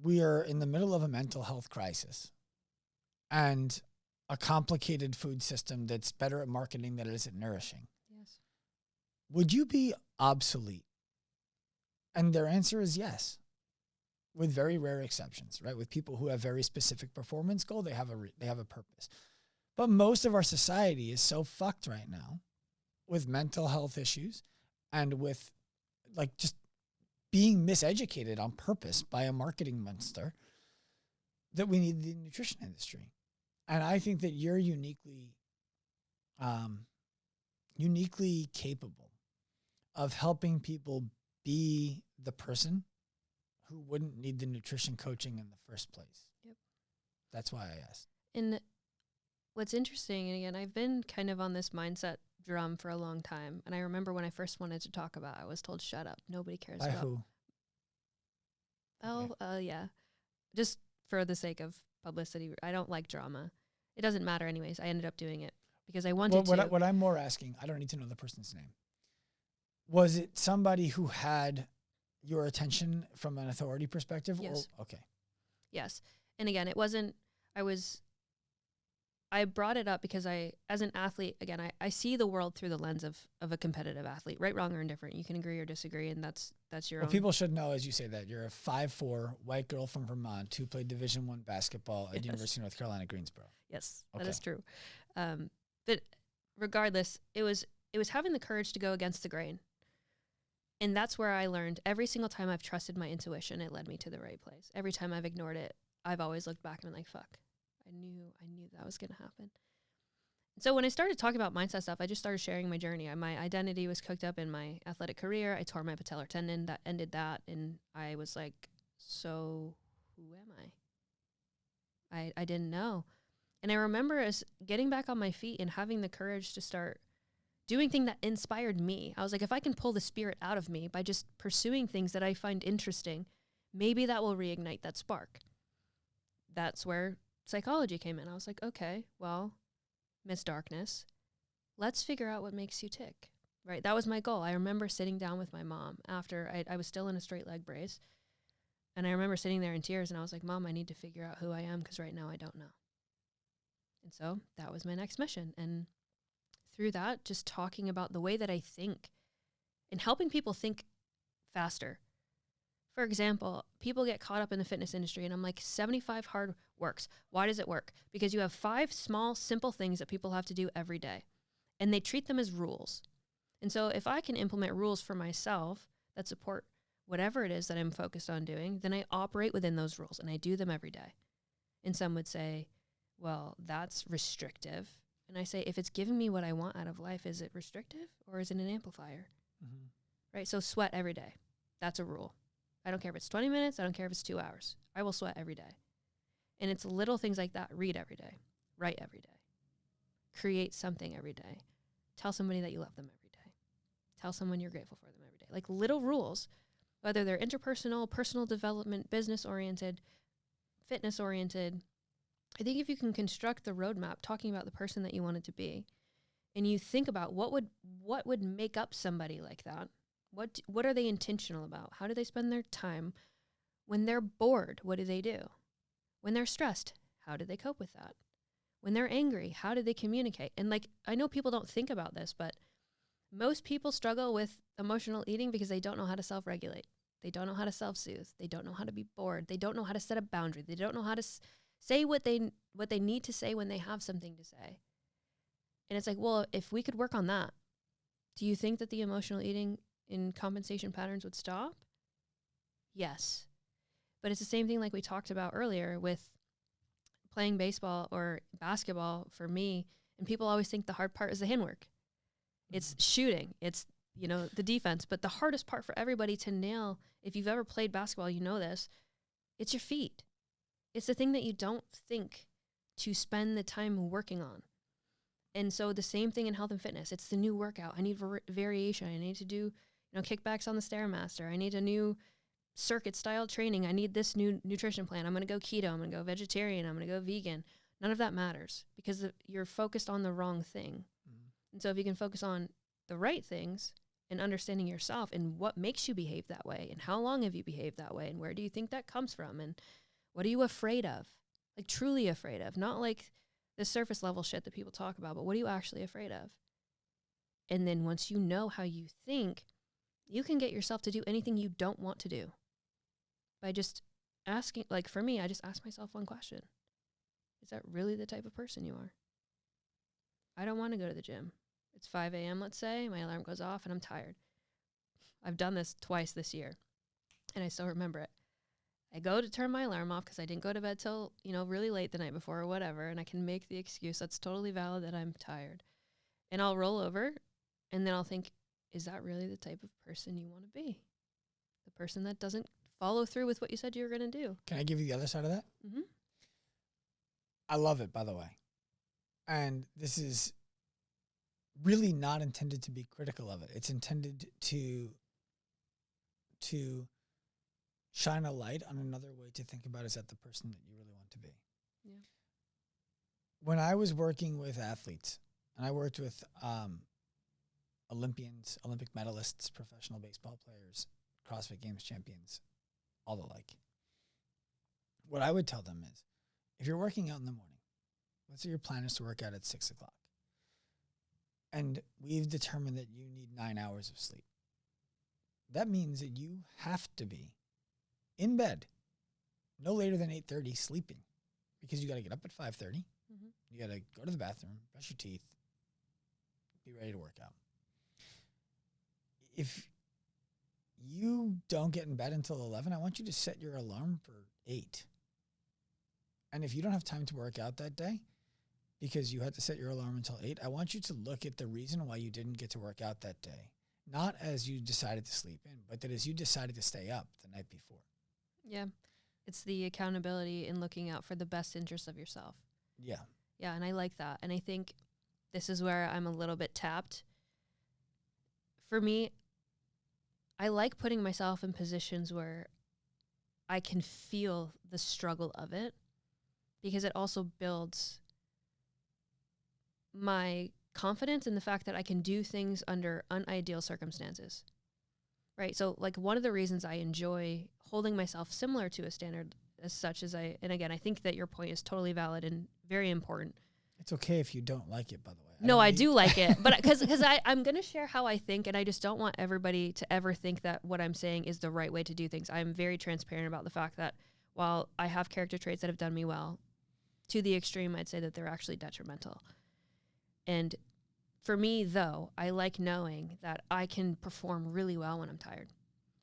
we are in the middle of a mental health crisis and a complicated food system that's better at marketing than it is at nourishing, yes, would you be obsolete? And their answer is yes, with very rare exceptions, right? With people who have very specific performance goal, they have a purpose. But most of our society is so fucked right now with mental health issues and with like just being miseducated on purpose by a marketing monster that we need the nutrition industry. And I think that you're uniquely capable of helping people be the person who wouldn't need the nutrition coaching in the first place. Yep. That's why I asked.
And what's interesting, and again, I've been kind of on this mindset drum for a long time. And I remember when I first wanted to talk about it, I was told, shut up. Nobody cares about
who?
Oh, okay. Yeah. Just for the sake of publicity. I don't like drama. It doesn't matter anyways. I ended up doing it because I wanted to.
What I'm more asking, I don't need to know the person's name. Was it somebody who had your attention from an authority perspective?
Yes.
Or, okay.
Yes. And again, it wasn't, I brought it up because as an athlete, again, I see the world through the lens of a competitive athlete, right, wrong, or indifferent. You can agree or disagree, and that's your own.
People should know, as you say that, you're a 5'4" white girl from Vermont who played Division I basketball at University of North Carolina, Greensboro.
Yes, okay. That is true. But regardless, it was having the courage to go against the grain. And that's where I learned every single time I've trusted my intuition, it led me to the right place. Every time I've ignored it, I've always looked back and been like, fuck. I knew that was going to happen. So when I started talking about mindset stuff, I just started sharing my journey. My identity was cooked up in my athletic career. I tore my patellar tendon. That ended that. And I was like, so who am I? I didn't know. And I remember as getting back on my feet and having the courage to start doing things that inspired me. I was like, if I can pull the spirit out of me by just pursuing things that I find interesting, maybe that will reignite that spark. That's where psychology came in. I was like, okay, well, Miss Darkness, let's figure out what makes you tick, right? That was my goal. I remember sitting down with my mom after I was still in a straight leg brace. And I remember sitting there in tears and I was like, Mom, I need to figure out who I am because right now I don't know. And so that was my next mission. And through that, just talking about the way that I think and helping people think faster. For example, people get caught up in the fitness industry and I'm like, 75 hard works. Why does it work? Because you have 5 small, simple things that people have to do every day and they treat them as rules. And so if I can implement rules for myself that support whatever it is that I'm focused on doing, then I operate within those rules and I do them every day. And some would say, well, that's restrictive. And I say, if it's giving me what I want out of life, is it restrictive or is it an amplifier? Mm-hmm. Right? So sweat every day. That's a rule. I don't care if it's 20 minutes. I don't care if it's 2 hours. I will sweat every day. And it's little things like that. Read every day. Write every day. Create something every day. Tell somebody that you love them every day. Tell someone you're grateful for them every day. Like little rules, whether they're interpersonal, personal development, business-oriented, fitness-oriented. I think if you can construct the roadmap talking about the person that you want it to be, and you think about what would make up somebody like that, what are they intentional about? How do they spend their time? When they're bored, what do they do? When they're stressed, how do they cope with that? When they're angry, how do they communicate? And like, I know people don't think about this, but most people struggle with emotional eating because they don't know how to self-regulate. They don't know how to self-soothe. They don't know how to be bored. They don't know how to set a boundary. They don't know how to say what they need to say when they have something to say. And it's like, well, if we could work on that, do you think that the emotional eating in compensation patterns would stop? Yes. But it's the same thing like we talked about earlier with playing baseball or basketball for me. And people always think the hard part is the handwork. It's shooting. It's, the defense. But the hardest part for everybody to nail, if you've ever played basketball, you know this, It's your feet. It's the thing that you don't think to spend the time working on. And so the same thing in health and fitness. It's the new workout. I need variation. I need to do, kickbacks on the Stairmaster. I need a new circuit style training. I need this new nutrition plan. I'm going to go keto. I'm going to go vegetarian. I'm going to go vegan. None of that matters because you're focused on the wrong thing. Mm-hmm. And so if you can focus on the right things and understanding yourself and what makes you behave that way and how long have you behaved that way and where do you think that comes from and what are you afraid of? Like truly afraid of, not like the surface level shit that people talk about, but what are you actually afraid of? And then once you know how you think, you can get yourself to do anything you don't want to do by just asking. Like for me, I just ask myself one question. Is that really the type of person you are? I don't want to go to the gym. It's 5 a.m., let's say. My alarm goes off and I'm tired. I've done this twice this year and I still remember it. I go to turn my alarm off because I didn't go to bed till, really late the night before or whatever, and I can make the excuse that's totally valid that I'm tired. And I'll roll over, and then I'll think, is that really the type of person you want to be? The person that doesn't follow through with what you said you were going to do.
Can I give you the other side of that?
Mm-hmm.
I love it, by the way. And this is really not intended to be critical of it. It's intended to shine a light on another way to think about is that the person that you really want to be.
Yeah.
When I was working with athletes, and I worked with Olympians, Olympic medalists, professional baseball players, CrossFit Games champions, all the like, what I would tell them is, if you're working out in the morning, let's say your plan is to work out at 6 o'clock, and we've determined that you need 9 hours of sleep. That means that you have to be in bed no later than 8:30 sleeping because you got to get up at 5:30. Mm-hmm. You got to go to the bathroom, brush your teeth, be ready to work out. If you don't get in bed until 11, I want you to set your alarm for 8. And if you don't have time to work out that day because you had to set your alarm until 8, I want you to look at the reason why you didn't get to work out that day. Not as you decided to sleep in, but that as you decided to stay up the night before.
Yeah. It's the accountability and looking out for the best interest of yourself.
Yeah.
Yeah, and I like that. And I think this is where I'm a little bit tapped. For me, I like putting myself in positions where I can feel the struggle of it because it also builds my confidence in the fact that I can do things under unideal circumstances. Right? So like one of the reasons I enjoy holding myself similar to a standard as such as and again, I think that your point is totally valid and very important.
It's okay if you don't like it, by the way.
No, I do like it, but because I'm going to share how I think, and I just don't want everybody to ever think that what I'm saying is the right way to do things. I'm very transparent about the fact that while I have character traits that have done me well, to the extreme, I'd say that they're actually detrimental. And for me, though, I like knowing that I can perform really well when I'm tired.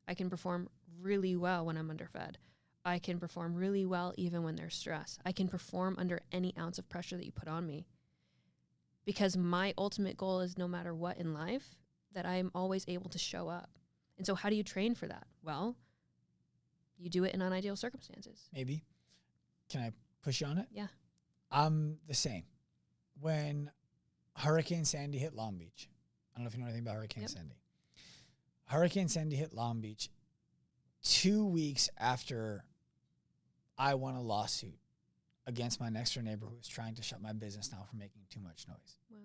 I can perform really well when I'm underfed. I can perform really well even when there's stress. I can perform under any ounce of pressure that you put on me. Because my ultimate goal is no matter what in life, that I'm always able to show up. And so how do you train for that? Well, you do it in unideal circumstances.
Maybe. Can I push you on it?
Yeah.
I'm the same. When Hurricane Sandy hit Long Beach, I don't know if you know anything about Hurricane Sandy. Hurricane Sandy hit Long Beach 2 weeks after I won a lawsuit against my next door neighbor who was trying to shut my business down for making too much noise.
Wow.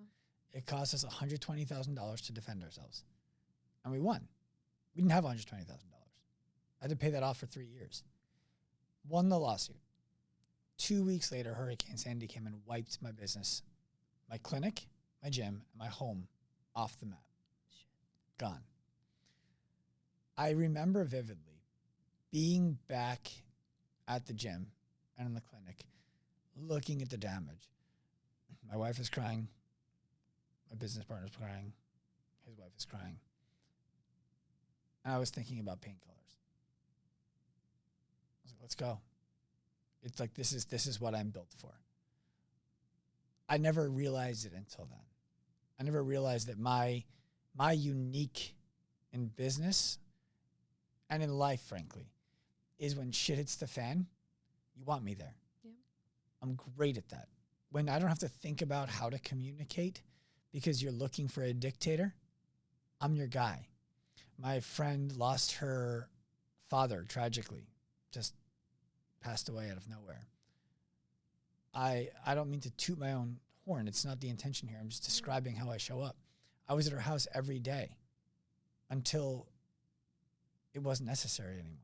It cost us $120,000 to defend ourselves. And we won. We didn't have $120,000. I had to pay that off for 3 years. Won the lawsuit. 2 weeks later, Hurricane Sandy came and wiped my business, my clinic, my gym, and my home off the map.
Shit.
Gone. I remember vividly being back at the gym and in the clinic, looking at the damage. My wife is crying. My business partner's crying. His wife is crying. And I was thinking about painkillers. I was like, let's go. It's like, this is what I'm built for. I never realized it until then. I never realized that my unique in business and in life, frankly, is when shit hits the fan, you want me there.
Yeah.
I'm great at that. When I don't have to think about how to communicate because you're looking for a dictator, I'm your guy. My friend lost her father tragically, just passed away out of nowhere. I don't mean to toot my own horn. It's not the intention here. I'm just describing how I show up. I was at her house every day until it wasn't necessary anymore.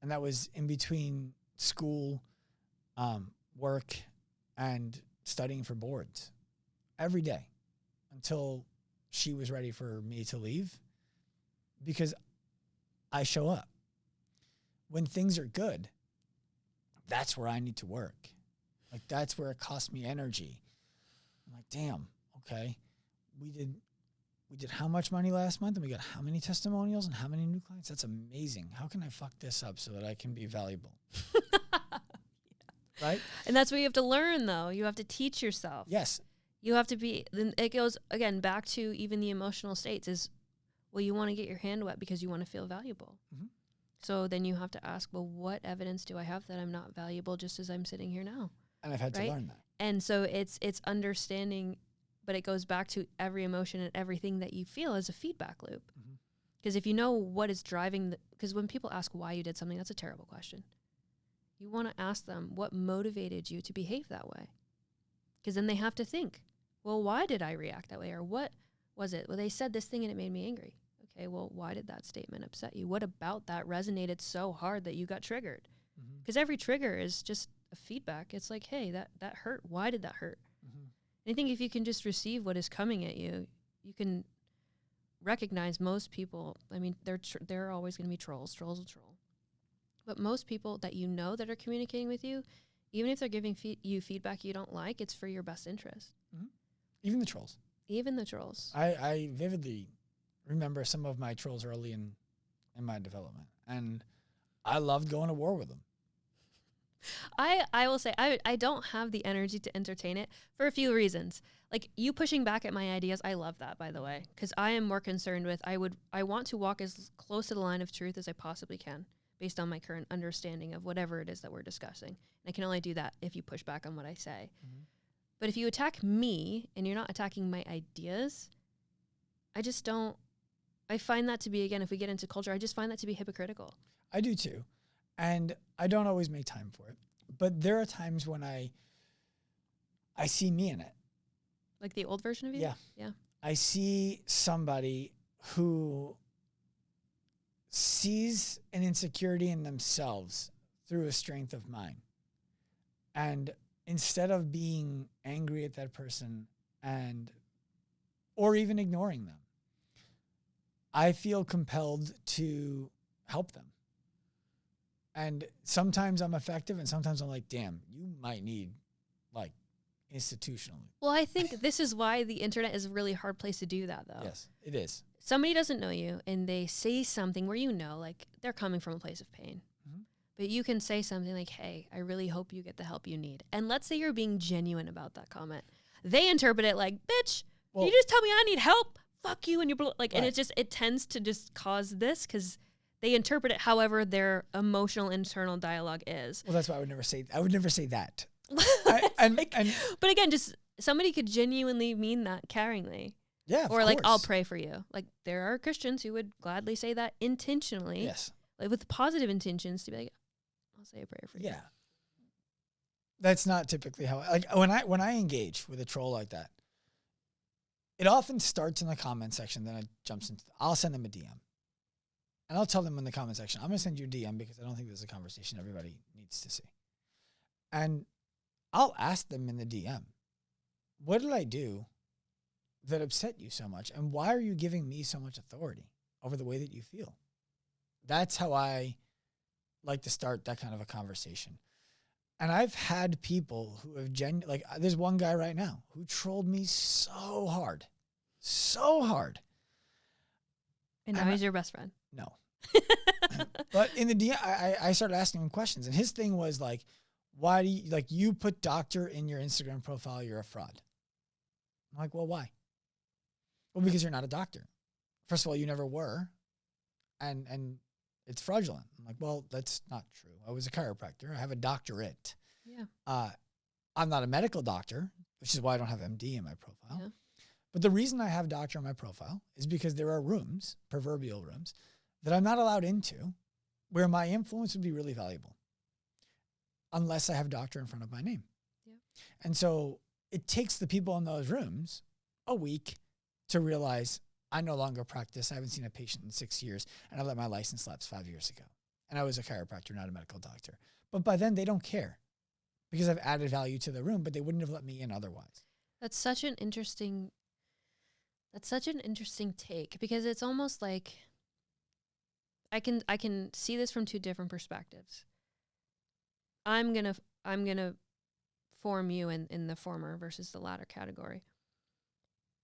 And that was in between school, work, and studying for boards every day until she was ready for me to leave, because I show up. When things are good, that's where I need to work. Like, that's where it costs me energy. I'm like, damn, okay. We did how much money last month, and we got how many testimonials and how many new clients? That's amazing. How can I fuck this up so that I can be valuable? Right?
And that's what you have to learn, though. You have to teach yourself.
Yes.
You have to be, then it goes, again, back to even the emotional states is, well, you want to get your hand wet because you want to feel valuable.
Mm-hmm.
So then you have to ask, well, what evidence do I have that I'm not valuable just as I'm sitting here now?
And I've had to learn that.
And so it's understanding, but it goes back to every emotion and everything that you feel as a feedback loop. Because if you know what is driving, because when people ask why you did something, that's a terrible question. You want to ask them what motivated you to behave that way. Because then they have to think, well, why did I react that way? Or what was it? Well, they said this thing and it made me angry. Okay, well, why did that statement upset you? What about that resonated so hard that you got triggered? Because every trigger is just a feedback. It's like, hey, that hurt. Why did that hurt? And I think if you can just receive what is coming at you, you can recognize most people. I mean, there are always going to be trolls will troll. But most people that you know that are communicating with you, even if they're giving you feedback you don't like, it's for your best interest.
Even the trolls.
Even the trolls.
I vividly remember some of my trolls early in my development, and I loved going to war with them.
I will say I don't have the energy to entertain it for a few reasons. Like, you pushing back at my ideas, I love that, by the way, because I am more concerned with I want to walk as close to the line of truth as I possibly can based on my current understanding of whatever it is that we're discussing. And I can only do that if you push back on what I say. But if you attack me and you're not attacking my ideas, I just don't. I find that to be, again, if we get into culture, I just find that to be hypocritical.
I do too. And I don't always make time for it. But there are times when I see me in it.
Like the old version of you?
Yeah.
Yeah.
I see somebody who sees an insecurity in themselves through a strength of mine. And instead of being angry at that person or even ignoring them, I feel compelled to help them. And sometimes I'm effective, and sometimes I'm like, damn, you might need, like, institutionally.
Well, I think this is why the internet is a really hard place to do that, though.
Yes, it is.
Somebody doesn't know you, and they say something where you know, like, they're coming from a place of pain. But you can say something like, hey, I really hope you get the help you need. And let's say you're being genuine about that comment. They interpret it like, bitch, you just tell me I need help? Fuck you. And you're like, right. And it tends to just cause this because they interpret it however their emotional internal dialogue is.
Well, that's why I would never say that.
But again, just somebody could genuinely mean that caringly.
Yeah,
or like, I'll pray for you. Like, there are Christians who would gladly say that intentionally.
Yes.
Like, with positive intentions to be like, I'll say a prayer for you.
Yeah. That's not typically how when I engage with a troll like that, it often starts in the comment section, then it jumps into I'll send them a DM. And I'll tell them in the comment section, I'm going to send you a DM because I don't think there's a conversation everybody needs to see. And I'll ask them in the DM, what did I do that upset you so much? And why are you giving me so much authority over the way that you feel? That's how I like to start that kind of a conversation. And I've had people who have there's one guy right now who trolled me so hard.
And now he's your best friend.
No. But in the DM, I started asking him questions. And his thing was like, why do you, like, you put doctor in your Instagram profile, you're a fraud. I'm like, well, why? Well, because you're not a doctor. First of all, you never were. And It's fraudulent. I'm like, well, that's not true. I was a chiropractor. I have a doctorate.
Yeah.
I'm not a medical doctor, which is why I don't have MD in my profile.
Yeah.
But the reason I have doctor in my profile is because there are rooms, proverbial rooms, that I'm not allowed into where my influence would be really valuable unless I have doctor in front of my name.
Yeah.
And so it takes the people in those rooms a week to realize I no longer practice. I haven't seen a patient in 6 years, and I let my license lapse 5 years ago. And I was a chiropractor, not a medical doctor. But by then, they don't care because I've added value to the room, but they wouldn't have let me in otherwise.
That's such an interesting take, because it's almost like I can see this from two different perspectives. I'm gonna form you in the former versus the latter category.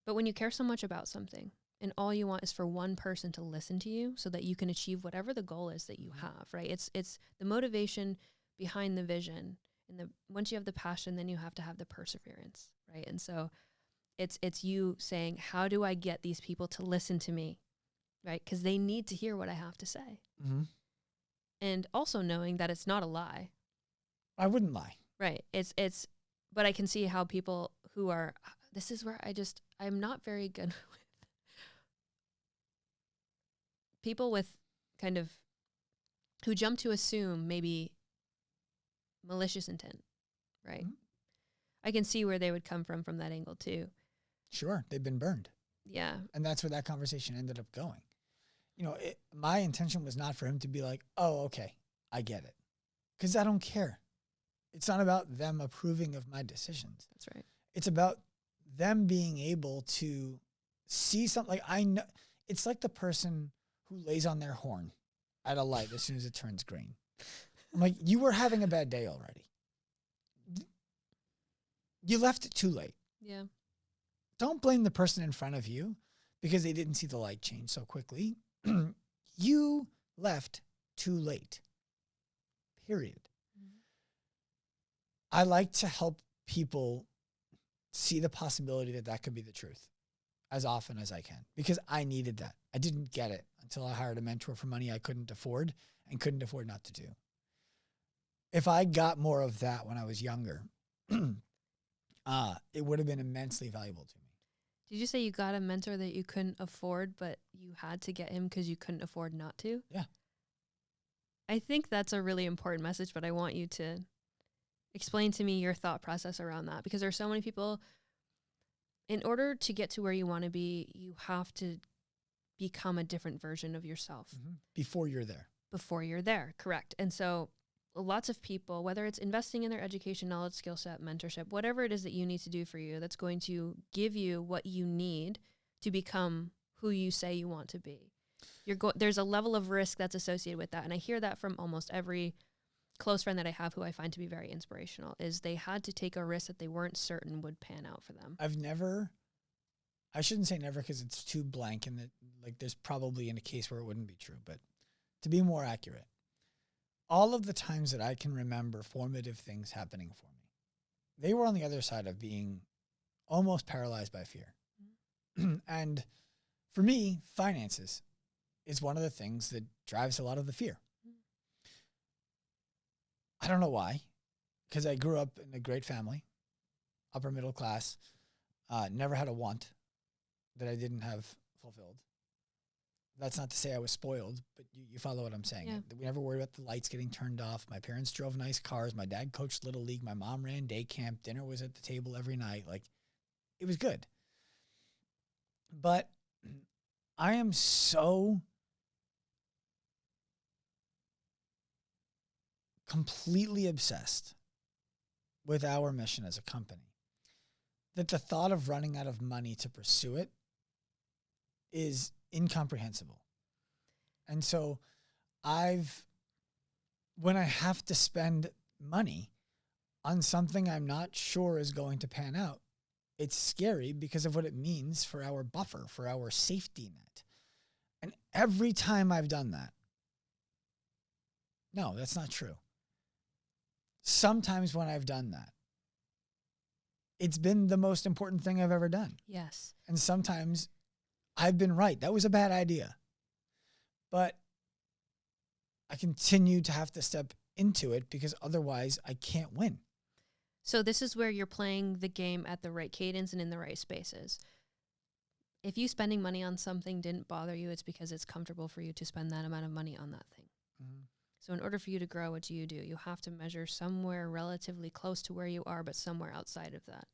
But when you care so much about something and all you want is for one person to listen to you so that you can achieve whatever the goal is that you have, right? It's the motivation behind the vision, and once you have the passion, then you have to have the perseverance, right? And so it's you saying, how do I get these people to listen to me, right? Because they need to hear what I have to say.
Mm-hmm.
And also knowing that it's not a lie.
I wouldn't lie.
Right. But I can see how people who are, this is where I'm not very good with people with kind of, who jump to assume maybe malicious intent, right?
Mm-hmm.
I can see where they would come from that angle too.
Sure. They've been burned.
Yeah.
And that's where that conversation ended up going. You know, my intention was not for him to be like, oh, okay, I get it. Because I don't care. It's not about them approving of my decisions.
That's right.
It's about them being able to see something. Like, I know, it's like the person who lays on their horn at a light as soon as it turns green. I'm like, you were having a bad day already. You left it too late.
Yeah.
Don't blame the person in front of you because they didn't see the light change so quickly. You left too late. Period. Mm-hmm. I like to help people see the possibility that could be the truth as often as I can, because I needed that. I didn't get it until I hired a mentor for money I couldn't afford and couldn't afford not to do. If I got more of that when I was younger, it would have been immensely valuable to me.
Did you say you got a mentor that you couldn't afford, but you had to get him because you couldn't afford not to?
Yeah.
I think that's a really important message, but I want you to explain to me your thought process around that, because there are so many people, in order to get to where you want to be, you have to become a different version of yourself.
Mm-hmm. Before you're there.
Before you're there, correct. And so lots of people, whether it's investing in their education, knowledge, skill set, mentorship, whatever it is that you need to do for you, that's going to give you what you need to become who you say you want to be. There's a level of risk that's associated with that. And I hear that from almost every close friend that I have who I find to be very inspirational, is they had to take a risk that they weren't certain would pan out for them.
I shouldn't say never because it's too blank, and that, like, there's probably in a case where it wouldn't be true, but to be more accurate, all of the times that I can remember formative things happening for me, they were on the other side of being almost paralyzed by fear. Mm-hmm. And for me, finances is one of the things that drives a lot of the fear. Mm-hmm. I don't know why, because I grew up in a great family, upper middle class, never had a want that I didn't have fulfilled. That's not to say I was spoiled, but you follow what I'm saying.
Yeah.
We never worried about the lights getting turned off. My parents drove nice cars. My dad coached Little League. My mom ran day camp. Dinner was at the table every night. Like, it was good. But I am so completely obsessed with our mission as a company that the thought of running out of money to pursue it is incomprehensible. And so when I have to spend money on something I'm not sure is going to pan out, it's scary because of what it means for our buffer, for our safety net. And every time I've done that, no, that's not true. Sometimes when I've done that, it's been the most important thing I've ever done.
Yes.
And sometimes I've been right. That was a bad idea. But I continue to have to step into it because otherwise I can't win.
So this is where you're playing the game at the right cadence and in the right spaces. If you spending money on something didn't bother you, it's because it's comfortable for you to spend that amount of money on that thing.
Mm-hmm.
So in order for you to grow, what do? You have to measure somewhere relatively close to where you are, but somewhere outside of that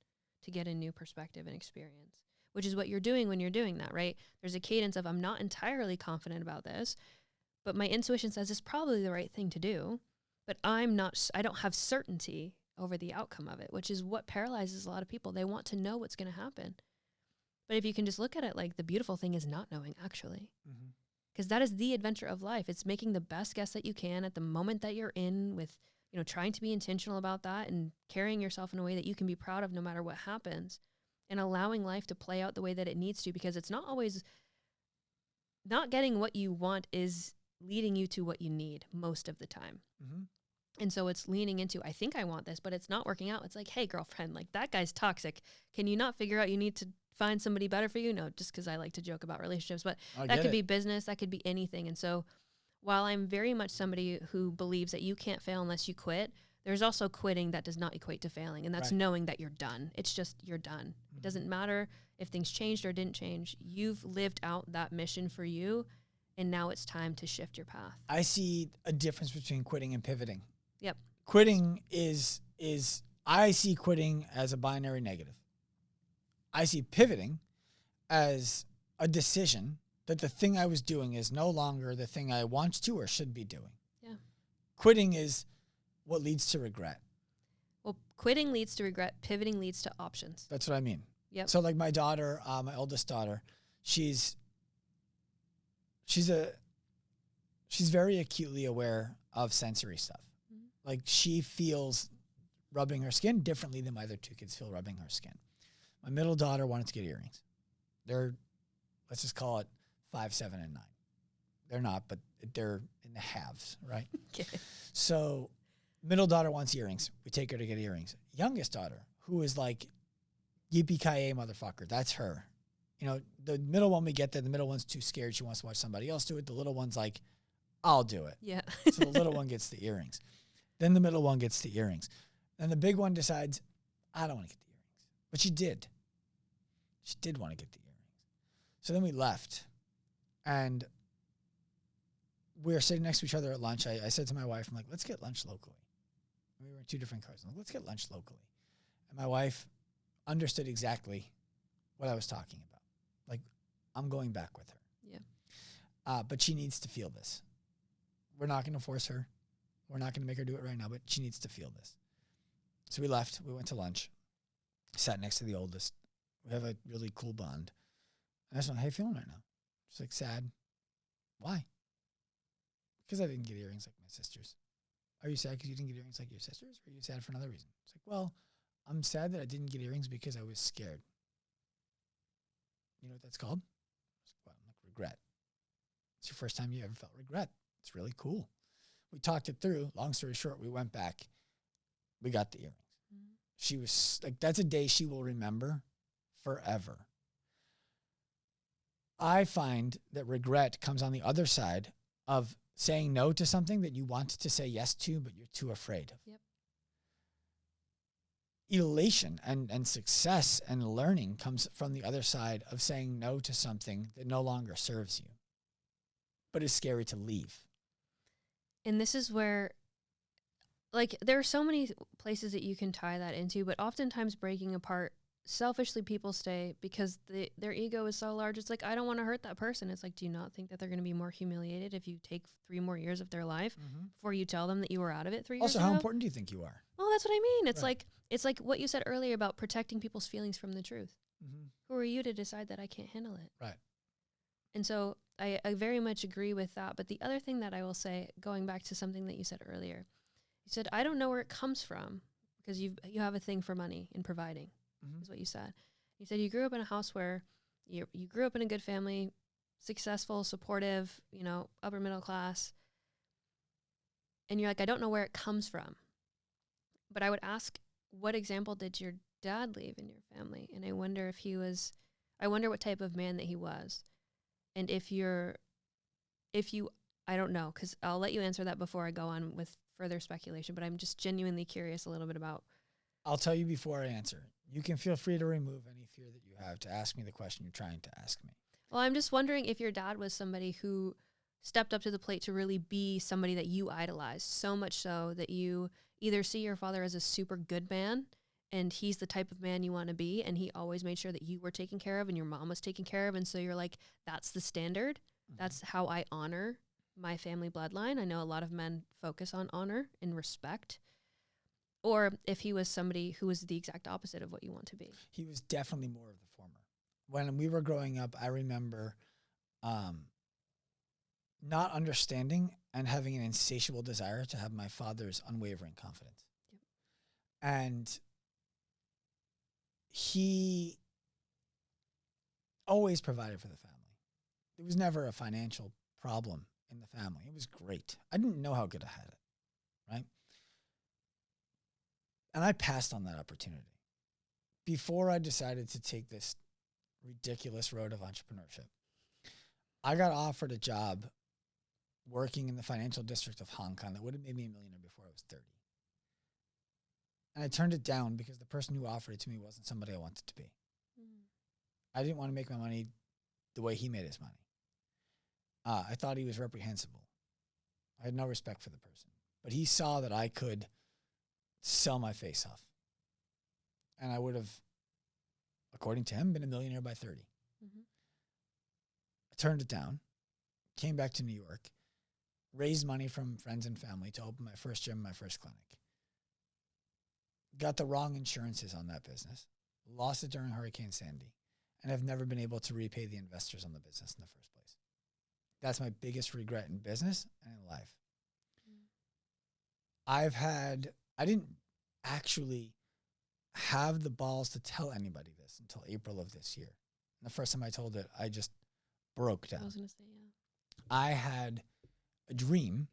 to get a new perspective and experience, which is what you're doing when you're doing that, right? There's a cadence of, I'm not entirely confident about this, but my intuition says it's probably the right thing to do, but I don't have certainty over the outcome of it, which is what paralyzes a lot of people. They want to know what's going to happen. But if you can just look at it like the beautiful thing is not knowing, actually.
Mm-hmm.
Because that is the adventure of life. It's making the best guess that you can at the moment that you're in with, trying to be intentional about that and carrying yourself in a way that you can be proud of no matter what happens, and allowing life to play out the way that it needs to, because it's not always, not getting what you want is leading you to what you need most of the time.
Mm-hmm.
And so it's leaning into, I think I want this, but it's not working out. It's like, hey, girlfriend, like that guy's toxic. Can you not figure out you need to find somebody better for you? No, just because I like to joke about relationships, but that could be business, that could be anything. And so while I'm very much somebody who believes that you can't fail unless you quit, there's also quitting that does not equate to failing. And that's knowing that you're done. It's just, you're done. Mm-hmm. It doesn't matter if things changed or didn't change. You've lived out that mission for you, and now it's time to shift your path.
I see a difference between quitting and pivoting.
Yep.
Quitting is I see quitting as a binary negative. I see pivoting as a decision that the thing I was doing is no longer the thing I want to or should be doing.
Yeah.
Quitting is what leads to regret.
Well, quitting leads to regret. Pivoting leads to options.
That's what I mean.
Yep.
So like my daughter, my oldest daughter, she's very acutely aware of sensory stuff. Mm-hmm. Like she feels rubbing her skin differently than my other two kids feel rubbing her skin. My middle daughter wanted to get earrings. They're, let's just call it 5, 7, and 9. They're not, but they're in the halves, right?
Okay.
So middle daughter wants earrings. We take her to get earrings. Youngest daughter, who is like, yippee-ki-yay, motherfucker. That's her. The middle one we get there. The middle one's too scared. She wants to watch somebody else do it. The little one's like, I'll do it.
Yeah.
So the little one gets the earrings. Then the middle one gets the earrings. Then the big one decides, I don't want to get the earrings. But she did. She did want to get the earrings. So then we left. And we were sitting next to each other at lunch. I said to my wife, I'm like, let's get lunch locally. We were in 2 different cars. I'm like, let's get lunch locally. And my wife understood exactly what I was talking about. Like, I'm going back with her.
Yeah.
But she needs to feel this. We're not going to force her. We're not going to make her do it right now, but she needs to feel this. So we left. We went to lunch. Sat next to the oldest. We have a really cool bond. And I said, how you feeling right now? She's like, sad. Why? Because I didn't get earrings like my sisters. Are you sad because you didn't get earrings like your sisters? Or are you sad for another reason? It's like, well, I'm sad that I didn't get earrings because I was scared. You know what that's called? Well, like regret. It's your first time you ever felt regret. It's really cool. We talked it through. Long story short, we went back. We got the earrings. Mm-hmm. She was like, that's a day she will remember forever. I find that regret comes on the other side of saying no to something that you want to say yes to, but you're too afraid of.
Yep.
Elation and success and learning comes from the other side of saying no to something that no longer serves you, but is scary to leave.
And this is where, like, there are so many places that you can tie that into, but oftentimes breaking apart, selfishly people stay because their ego is so large. It's like, I don't want to hurt that person. It's like, do you not think that they're going to be more humiliated if you take 3 more years of their life before you tell them that you were out of it 3 years ago?
Also, how important do you think you are?
Well, that's what I mean. It's like what you said earlier about protecting people's feelings from the truth. Mm-hmm. Who are you to decide that I can't handle it?
Right.
And so I very much agree with that. But the other thing that I will say, going back to something that you said earlier, you said, I don't know where it comes from because you have a thing for money and providing, is what you said. You said you grew up in a house where you grew up in a good family, successful, supportive, upper middle class. And you're like, I don't know where it comes from. But I would ask, what example did your dad leave in your family? And I wonder what type of man that he was. And if you I don't know, because I'll let you answer that before I go on with further speculation, but I'm just genuinely curious a little bit about.
I'll tell you before I answer. You can feel free to remove any fear that you have to ask me the question you're trying to ask me.
Well, I'm just wondering if your dad was somebody who stepped up to the plate to really be somebody that you idolized, so much so that you either see your father as a super good man and he's the type of man you want to be, and he always made sure that you were taken care of and your mom was taken care of, and so you're like, that's the standard. Mm-hmm. That's how I honor my family bloodline. I know a lot of men focus on honor and respect. Or if he was somebody who was the exact opposite of what you want to be.
He was definitely more of the former. When we were growing up, I remember not understanding and having an insatiable desire to have my father's unwavering confidence. Yep. And he always provided for the family. There was never a financial problem in the family. It was great. I didn't know how good I had it, right? And I passed on that opportunity. Before I decided to take this ridiculous road of entrepreneurship, I got offered a job working in the financial district of Hong Kong that would have made me a millionaire before I was 30. And I turned it down because the person who offered it to me wasn't somebody I wanted to be. I didn't want to make my money the way he made his money. I thought he was reprehensible. I had no respect for the person. But he saw that I could sell my face off. And I would have, according to him, been a millionaire by 30. Mm-hmm. I turned it down, came back to New York, raised money from friends and family to open my first gym, my first clinic. Got the wrong insurances on that business, lost it during Hurricane Sandy, and have never been able to repay the investors on the business in the first place. That's my biggest regret in business and in life. I didn't actually have the balls to tell anybody this until April of this year. And the first time I told it, I just broke down.
I was going to say, yeah.
I had a dream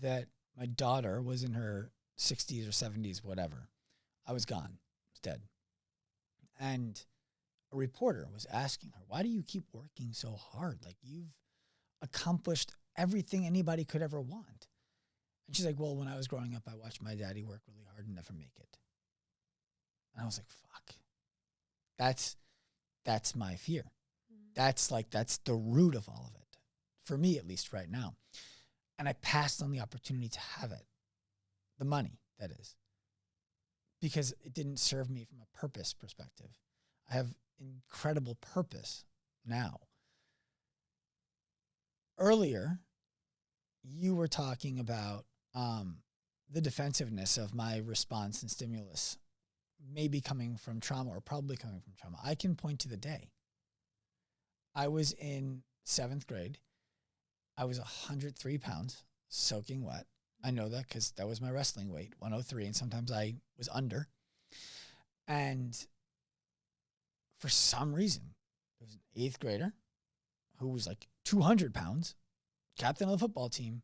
that my daughter was in her 60s or 70s, whatever. I was gone. I was dead. And a reporter was asking her, why do you keep working so hard? Like, you've accomplished everything anybody could ever want. And she's like, well, when I was growing up, I watched my daddy work really hard and never make it. And I was like, fuck. That's my fear. That's the root of all of it. For me, at least right now. And I passed on the opportunity to have it. The money, that is. Because it didn't serve me from a purpose perspective. I have incredible purpose now. Earlier, you were talking about the defensiveness of my response and stimulus maybe coming from trauma or probably coming from trauma. I can point to the day. I was in 7th grade. I was 103 pounds, soaking wet. I know that because that was my wrestling weight, 103, and sometimes I was under. And for some reason, there was an 8th grader who was like 200 pounds, captain of the football team,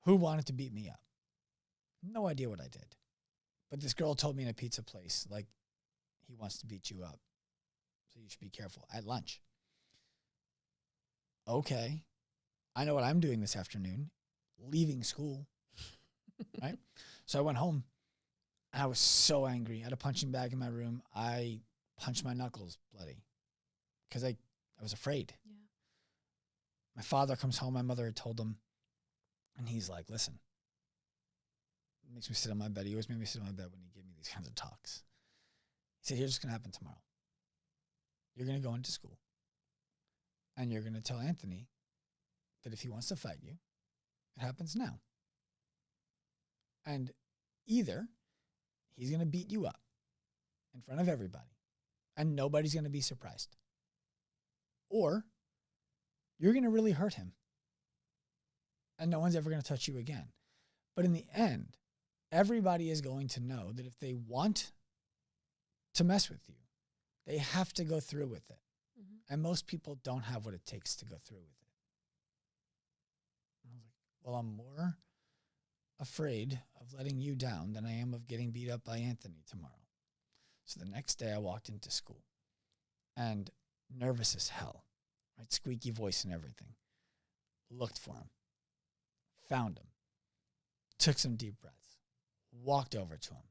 who wanted to beat me up. No idea what I did. But this girl told me in a pizza place, like, he wants to beat you up, so you should be careful at lunch. Okay. I know what I'm doing this afternoon, leaving school, right? So I went home, and I was so angry. I had a punching bag in my room. I punched my knuckles bloody because I was afraid. Yeah. My father comes home. My mother had told him, and he's like, listen, it makes me sit on my bed. He always made me sit on my bed when he gave me these kinds of talks. He said, here's what's going to happen tomorrow. You're going to go into school, and you're going to tell Anthony that if he wants to fight you, it happens now. And either he's going to beat you up in front of everybody, and nobody's going to be surprised, or you're going to really hurt him, and no one's ever going to touch you again. But in the end, everybody is going to know that if they want to mess with you, they have to go through with it. Mm-hmm. And most people don't have what it takes to go through with it. And I was like, well, I'm more afraid of letting you down than I am of getting beat up by Anthony tomorrow. So the next day I walked into school and nervous as hell, right? Squeaky voice and everything. looked for him, found him, took some deep breaths, walked over to him.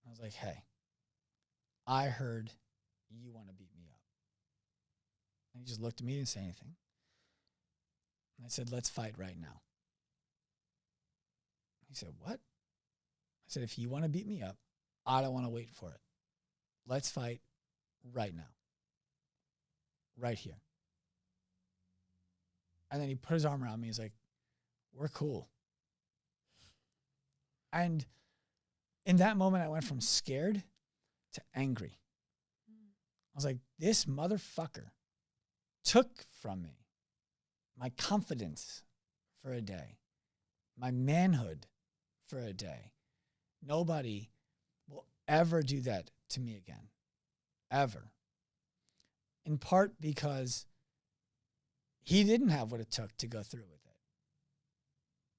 I was like, hey, I heard you want to beat me up. And he just looked at me and didn't say anything. And I said, let's fight right now. He said, what? I said, if you want to beat me up, I don't want to wait for it. Let's fight right now. Right here. And then he put his arm around me. He's like, we're cool. And in that moment, I went from scared to angry. I was like, this motherfucker took from me my confidence for a day, my manhood for a day. Nobody will ever do that to me again, ever. In part because he didn't have what it took to go through with it.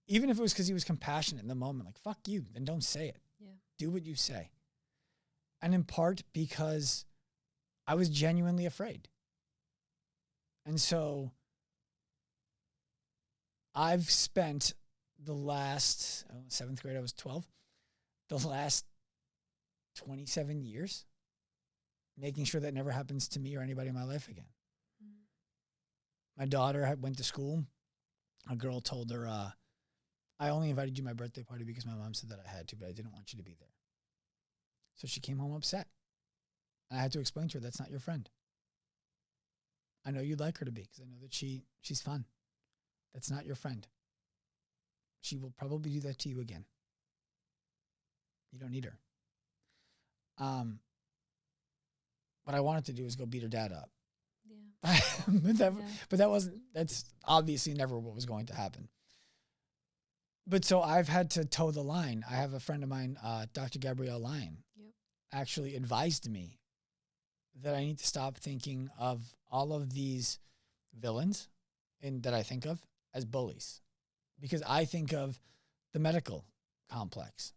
Even if it was because he was compassionate in the moment, like, fuck you, then don't say it.
Yeah.
Do what you say. And in part because I was genuinely afraid. And so I've spent the last, seventh grade, I was 12, the last 27 years making sure that never happens to me or anybody in my life again. Mm. My daughter went to school. A girl told her, I only invited you to my birthday party because my mom said that I had to, but I didn't want you to be there. So she came home upset. And I had to explain to her, that's not your friend. I know you'd like her to be because I know that she's fun. That's not your friend. She will probably do that to you again. You don't need her. What I wanted to do was go beat her dad up. Yeah. That's obviously never what was going to happen. But so I've had to toe the line. I have a friend of mine, Dr. Gabrielle Lyon, actually advised me that I need to stop thinking of all of these villains that I think of as bullies. Because I think of the medical complex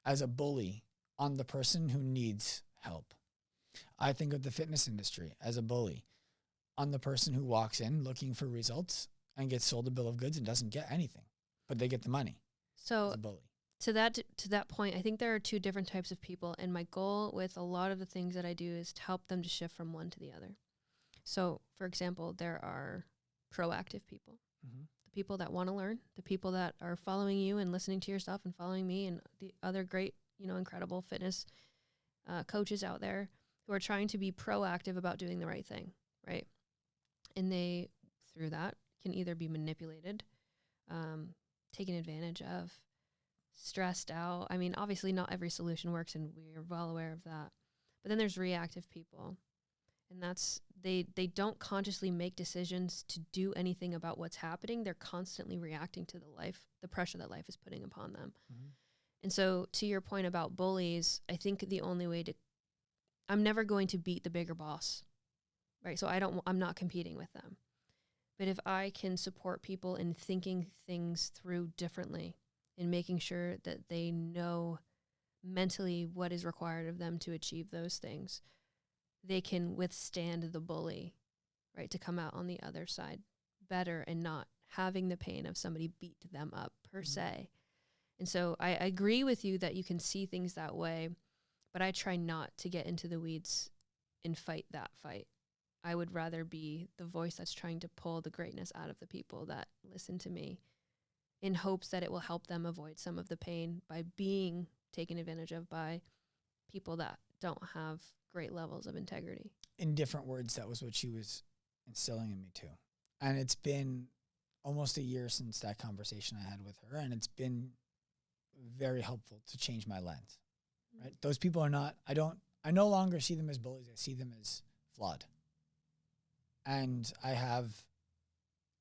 as a bully on the person who needs help. I think of the fitness industry as a bully on the person who walks in looking for results and gets sold a bill of goods and doesn't get anything, but they get the money.
So
as a bully.
To that point, I think there are two different types of people, and my goal with a lot of the things that I do is to help them to shift from one to the other. So, for example, there are proactive people, the people that want to learn, the people that are following you and listening to your stuff and following me and the other great, incredible fitness coaches out there who are trying to be proactive about doing the right thing, right? And they, through that, can either be manipulated, taken advantage of, stressed out. I mean, obviously not every solution works, and we're well aware of that. But then there's reactive people, and that's they don't consciously make decisions to do anything about what's happening. They're constantly reacting to the pressure that life is putting upon them. Mm-hmm. And so to your point about bullies, I think the only way I'm never going to beat the bigger boss, right? So I'm not competing with them. But if I can support people in thinking things through differently and making sure that they know mentally what is required of them to achieve those things, they can withstand the bully, right, to come out on the other side better and not having the pain of somebody beat them up per se. And so I agree with you that you can see things that way, but I try not to get into the weeds and fight that fight. I would rather be the voice that's trying to pull the greatness out of the people that listen to me in hopes that it will help them avoid some of the pain by being taken advantage of by people that don't have great levels of integrity.
In different words, that was what she was instilling in me too. And it's been almost a year since that conversation I had with her, and it's been very helpful to change my lens, right? Those people are not, I no longer see them as bullies. I see them as flawed. And I have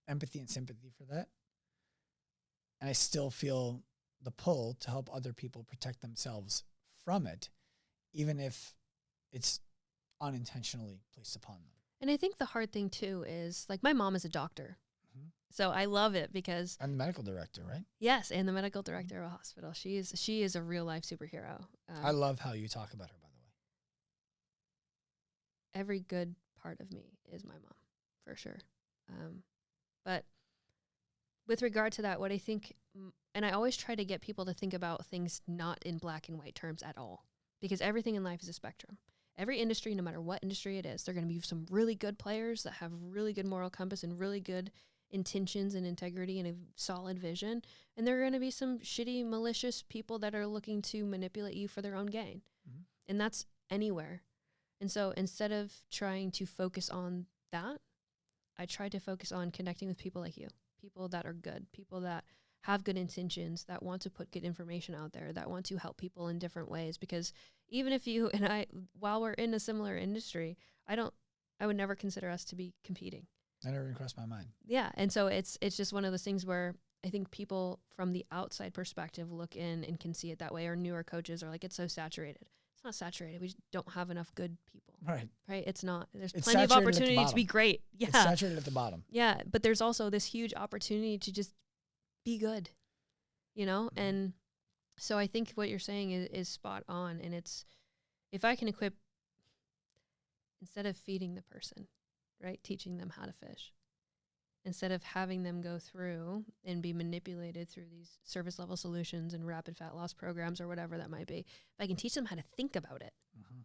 empathy and sympathy for that. And I still feel the pull to help other people protect themselves from it, even if it's unintentionally placed upon them.
And I think the hard thing too is, like, my mom is a doctor. Mm-hmm. So I love it because...
And the medical director, right?
Yes, and the medical director of a hospital. She is a real life superhero.
I love how you talk about her, by the way.
Every good part of me is my mom, for sure. But with regard to that, what I think, and I always try to get people to think about things not in black and white terms at all, because everything in life is a spectrum. Every industry, no matter what industry it is, there are going to be some really good players that have really good moral compass and really good intentions and integrity and a solid vision. And there are going to be some shitty, malicious people that are looking to manipulate you for their own gain. Mm-hmm. And that's anywhere. And so instead of trying to focus on that, I try to focus on connecting with people like you, people that are good, people that have good intentions, that want to put good information out there, that want to help people in different ways. Because even if you and I, while we're in a similar industry, I would never consider us to be competing.
That never even crossed my mind.
Yeah. And so it's just one of those things where I think people from the outside perspective look in and can see it that way, or newer coaches are like, it's so saturated. It's not saturated. We just don't have enough good people.
Right.
Right. It's not. There's
It's
plenty of opportunity to be great. Yeah.
It's saturated at the bottom.
Yeah. But there's also this huge opportunity to just be good, you know? Mm-hmm. And so I think what you're saying is spot on. And it's, if I can equip, instead of feeding the person, right, teaching them how to fish, instead of having them go through and be manipulated through these service level solutions and rapid fat loss programs or whatever that might be, if I can teach them how to think about it, mm-hmm.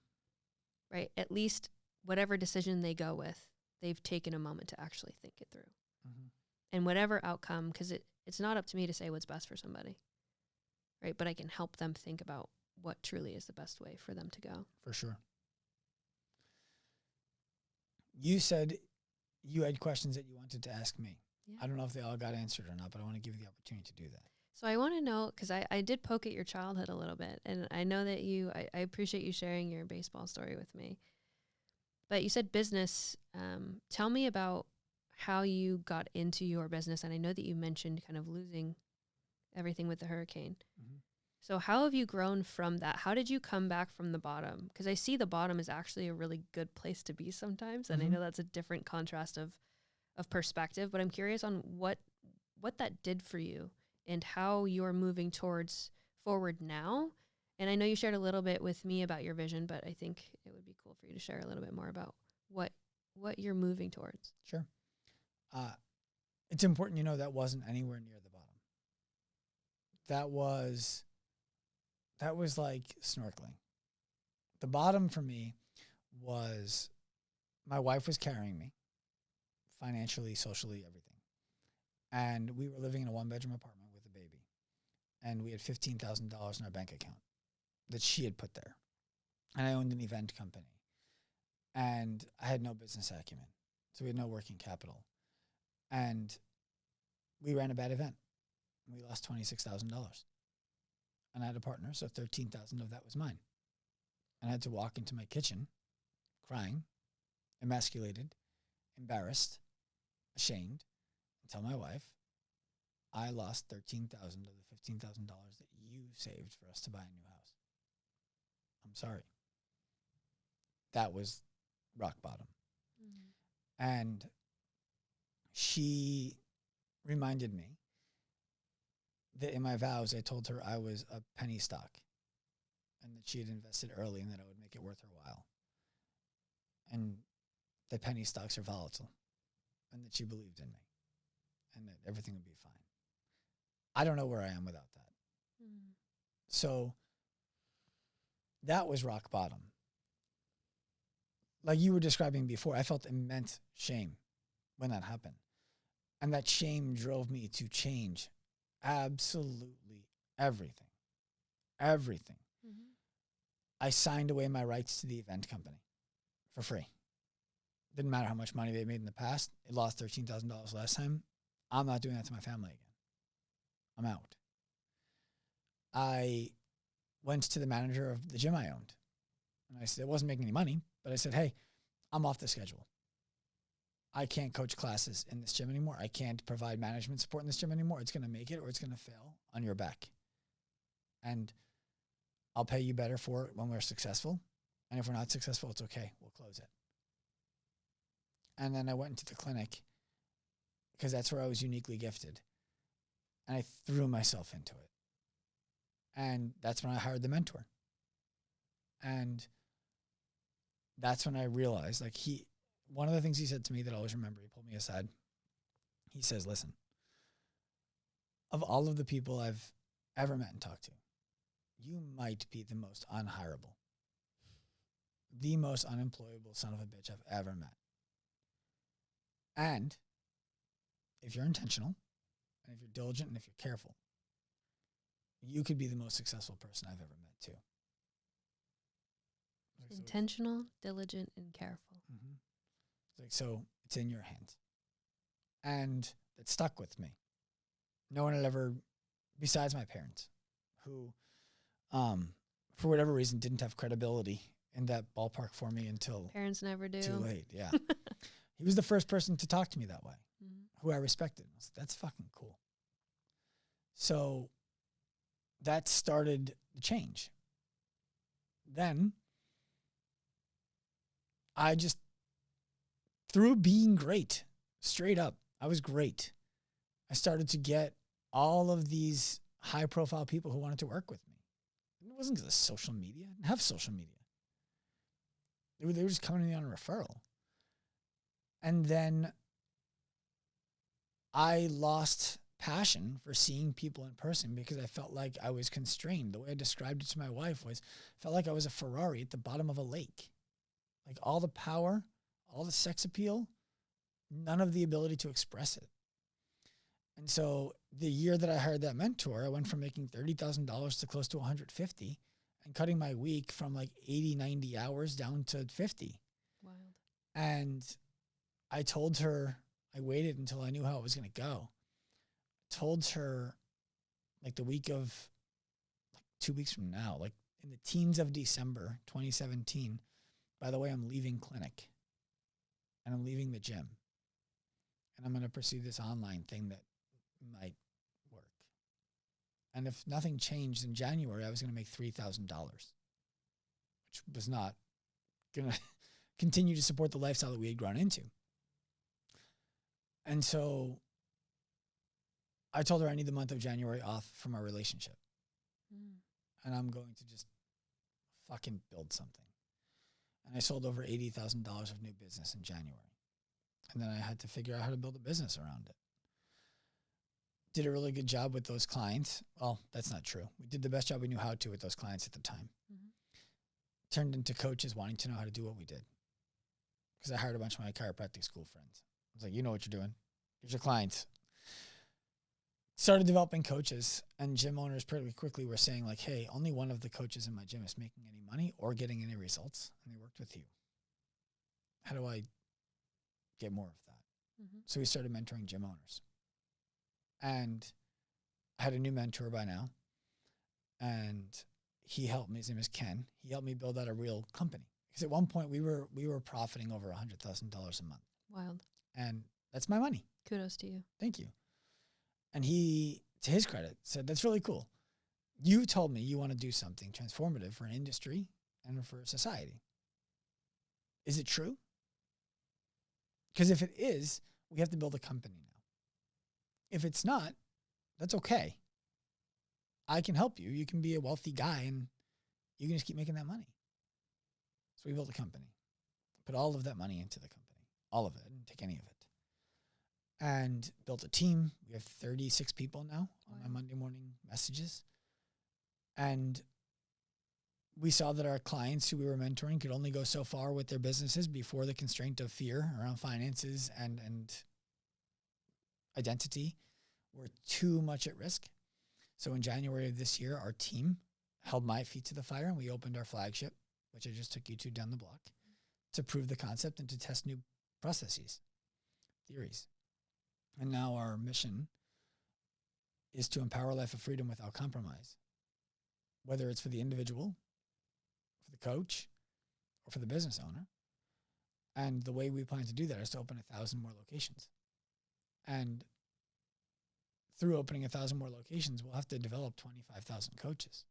right, at least whatever decision they go with, they've taken a moment to actually think it through. Mm-hmm. And whatever outcome, because it's not up to me to say what's best for somebody, right, but I can help them think about what truly is the best way for them to go.
For sure. You said you had questions that you wanted to ask me. Yeah. I don't know if they all got answered or not, but I want to give you the opportunity to do that.
So I want to know, because I did poke at your childhood a little bit, and I know that I appreciate you sharing your baseball story with me. But you said business. Tell me about how you got into your business. And I know that you mentioned kind of losing everything with the hurricane. Mm-hmm. So how have you grown from that? How did you come back from the bottom? Because I see the bottom is actually a really good place to be sometimes. And mm-hmm. I know that's a different contrast of perspective, but I'm curious on what that did for you and how you're moving forward now. And I know you shared a little bit with me about your vision, but I think it would be cool for you to share a little bit more about what you're moving towards.
Sure. It's important, you know, that wasn't anywhere near the bottom. That was like snorkeling. The bottom for me was my wife was carrying me financially, socially, everything. And we were living in a one-bedroom apartment with a baby. And we had $15,000 in our bank account that she had put there. And I owned an event company. And I had no business acumen. So we had no working capital. And we ran a bad event. We lost $26,000. And I had a partner, so $13,000 of that was mine. And I had to walk into my kitchen crying, emasculated, embarrassed, ashamed, and tell my wife, I lost $13,000 of the $15,000 that you saved for us to buy a new house. I'm sorry. That was rock bottom. Mm-hmm. And she reminded me that in my vows, I told her I was a penny stock and that she had invested early and that I would make it worth her while. And that penny stocks are volatile and that she believed in me and that everything would be fine. I don't know where I am without that. Mm. So that was rock bottom. Like you were describing before, I felt immense shame when that happened. And that shame drove me to change absolutely everything. Everything. Mm-hmm. I signed away my rights to the event company for free. Didn't matter how much money they made in the past. It lost $13,000 last time. I'm not doing that to my family again. I'm out. I went to the manager of the gym I owned. And I said, it wasn't making any money, but I said, hey, I'm off the schedule. I can't coach classes in this gym anymore. I can't provide management support in this gym anymore. It's going to make it or it's going to fail on your back. And I'll pay you better for it when we're successful. And if we're not successful, it's okay. We'll close it. And then I went into the clinic because that's where I was uniquely gifted. And I threw myself into it. And that's when I hired the mentor. And that's when I realized, like, one of the things he said to me that I always remember, he pulled me aside. He says, listen, of all of the people I've ever met and talked to, you might be the most unhireable, the most unemployable son of a bitch I've ever met. And if you're intentional, and if you're diligent, and if you're careful, you could be the most successful person I've ever met too.
Intentional, diligent, and careful.
Mm-hmm. So it's in your hands. And it stuck with me. No one had ever, besides my parents, who, for whatever reason, didn't have credibility in that ballpark for me until
Parents never do.
too late. Yeah. He was the first person to talk to me that way, who I respected. I was like, that's fucking cool. So that started the change. Then I just, through being great, straight up, I was great. I started to get all of these high profile people who wanted to work with me. It wasn't because of social media. I didn't have social media. They were just coming to me on a referral. And then I lost passion for seeing people in person because I felt like I was constrained. The way I described it to my wife was, I felt like I was a Ferrari at the bottom of a lake. Like all the power, all the sex appeal, none of the ability to express it. And so the year that I hired that mentor, I went from making $30,000 to close to 150 and cutting my week from like 80, 90 hours down to 50.
Wild.
And I told her, I waited until I knew how it was going to go. Told her like the week of, like 2 weeks from now, like in the teens of December 2017, by the way, I'm leaving clinic and I'm leaving the gym and I'm going to pursue this online thing that might work. And if nothing changed in January, I was going to make $3,000, which was not going to continue to support the lifestyle that we had grown into. And so I told her I need the month of January off from our relationship. And I'm going to just fucking build something. And I sold over $80,000 of new business in January. And then I had to figure out how to build a business around it. Did a really good job with those clients. Well, that's not true. We did the best job we knew how to with those clients at the time. Turned into coaches wanting to know how to do what we did. Because I hired a bunch of my chiropractic school friends. I was like, you know what you're doing. Here's your clients. Started developing coaches, and gym owners pretty quickly were saying like, hey, only one of the coaches in my gym is making any money or getting any results, and they worked with you. How do I get more of that? So we started mentoring gym owners. And I had a new mentor by now, and he helped me. His name is Ken. He helped me build out a real company. Because at one point we were profiting over $100,000 a month.
Wild.
And that's my money.
Kudos to you.
Thank you. And he, to his credit, said, that's really cool. You told me you want to do something transformative for an industry and for society. Is it true? Because if it is, we have to build a company now. If it's not, that's okay. I can help you. You can be a wealthy guy and you can just keep making that money. So we built a company, put all of that money into the company, all of it, didn't take any of it. And built a team. We have 36 people now on my Monday morning messages. And we saw that our clients who we were mentoring could only go so far with their businesses before the constraint of fear around finances and identity were too much at risk. So in January of this year, our team held my feet to the fire and we opened our flagship, which I just took you to down the block, to prove the concept and to test new processes, theories. And now our mission is to empower a life of freedom without compromise, whether it's for the individual, for the coach, or for the business owner. And the way we plan to do that is to open 1,000 more locations. And through opening 1,000 more locations, we'll have to develop 25,000 coaches.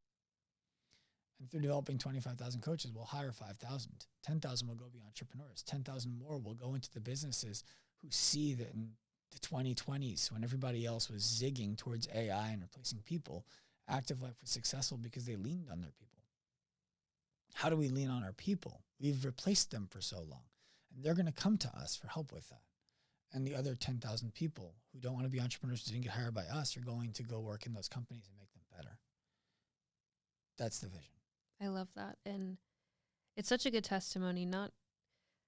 And through developing 25,000 coaches, we'll hire 5,000. 10,000 will go be entrepreneurs. 10,000 more will go into the businesses who see that in the 2020s, when everybody else was zigging towards AI and replacing people, Active Life was successful because they leaned on their people. How do we lean on our people? We've replaced them for so long. And they're going to come to us for help with that. and the other 10,000 people who don't want to be entrepreneurs, who didn't get hired by us, are going to go work in those companies and make them better. That's the vision.
I love that. And it's such a good testimony.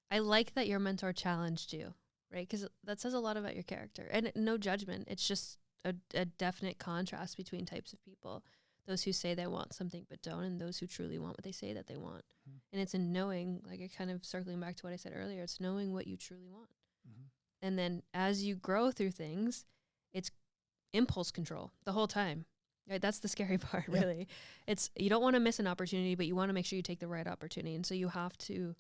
I like that your mentor challenged you, right? Because that says a lot about your character. And no judgment. It's just a definite contrast between types of people. Those who say they want something but don't, and those who truly want what they say that they want. Mm-hmm. And it's in knowing, like I kind of circling back to what I said earlier, it's knowing what you truly want. Mm-hmm. And then as you grow through things, it's impulse control the whole time. Right? That's the scary part, really. It's you don't want to miss an opportunity, but you want to make sure you take the right opportunity. And so you have to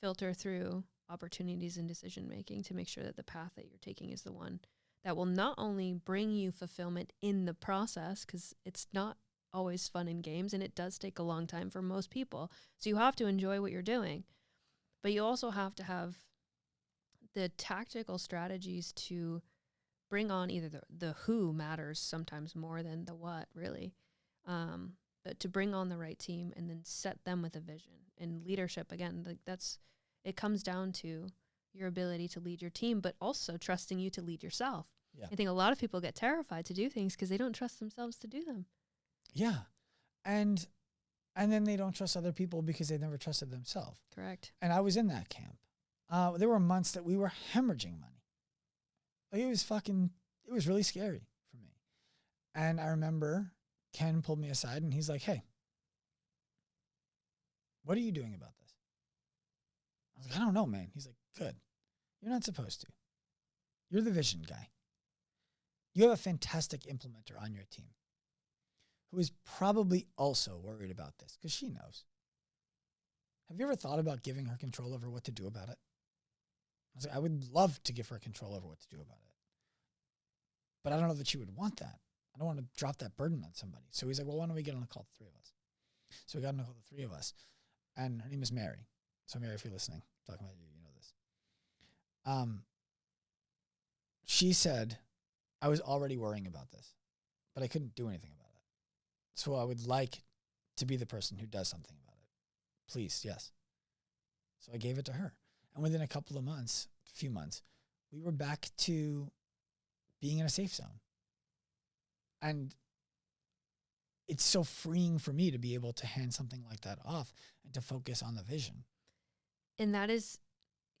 filter through opportunities and decision making to make sure that the path that you're taking is the one that will not only bring you fulfillment in the process, because it's not always fun in games, and it does take a long time for most people. So you have to enjoy what you're doing, but you also have to have the tactical strategies to bring on either the who matters sometimes more than the what, really, but to bring on the right team and then set them with a vision. And leadership, again, it comes down to your ability to lead your team, but also trusting you to lead yourself. Yeah. I think a lot of people get terrified to do things because they don't trust themselves to do them.
Yeah. And then they don't trust other people because they never trusted themselves.
Correct.
And I was in that camp. There were months that we were hemorrhaging money. Like it was really scary for me. And I remember Ken pulled me aside and he's like, hey, what are you doing about this? I was like, I don't know, man. He's like, good. You're not supposed to. You're the vision guy. You have a fantastic implementer on your team who is probably also worried about this because she knows. Have you ever thought about giving her control over what to do about it? I was like, I would love to give her control over what to do about it. But I don't know that she would want that. I don't want to drop that burden on somebody. So he's like, well, why don't we get on a call, the three of us? So we got on a call, the three of us. And her name is Mary. So Mary, if you're listening, I'm talking about you, you know this. She said, I was already worrying about this, but I couldn't do anything about it. So I would like to be the person who does something about it. Please, yes. So I gave it to her. And within a few months, we were back to being in a safe zone. And it's so freeing for me to be able to hand something like that off and to focus on the vision.
And that is,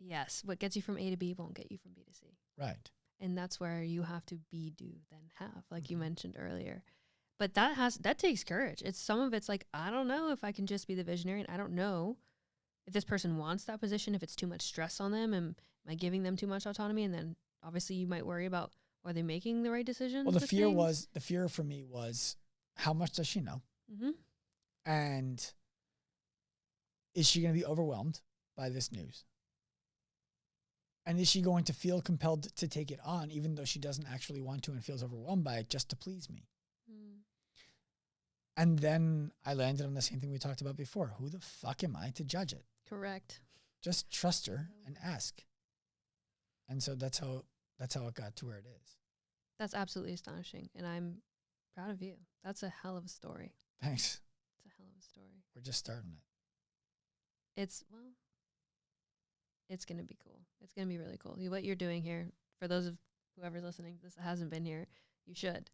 yes, what gets you from A to B won't get you from B to C.
Right.
And that's where you have to be, do, then have, like you mentioned earlier. But that takes courage. Some of it's like, I don't know if I can just be the visionary, and I don't know if this person wants that position, if it's too much stress on them, and am I giving them too much autonomy? And then obviously you might worry about, are they making the right decisions?
Well, the fear for me was, how much does she know? Mm-hmm. And is she going to be overwhelmed by this news? And is she going to feel compelled to take it on, even though she doesn't actually want to and feels overwhelmed by it, just to please me? Mm. And then I landed on the same thing we talked about before. Who the fuck am I to judge it?
Correct.
Just trust her and ask. And so that's how it got to where it is.
That's absolutely astonishing. And I'm proud of you. That's a hell of a story.
Thanks.
It's a hell of a story.
We're just starting it.
It's going to be cool. It's going to be really cool. What you're doing here, for those of whoever's listening, this hasn't been here, you should.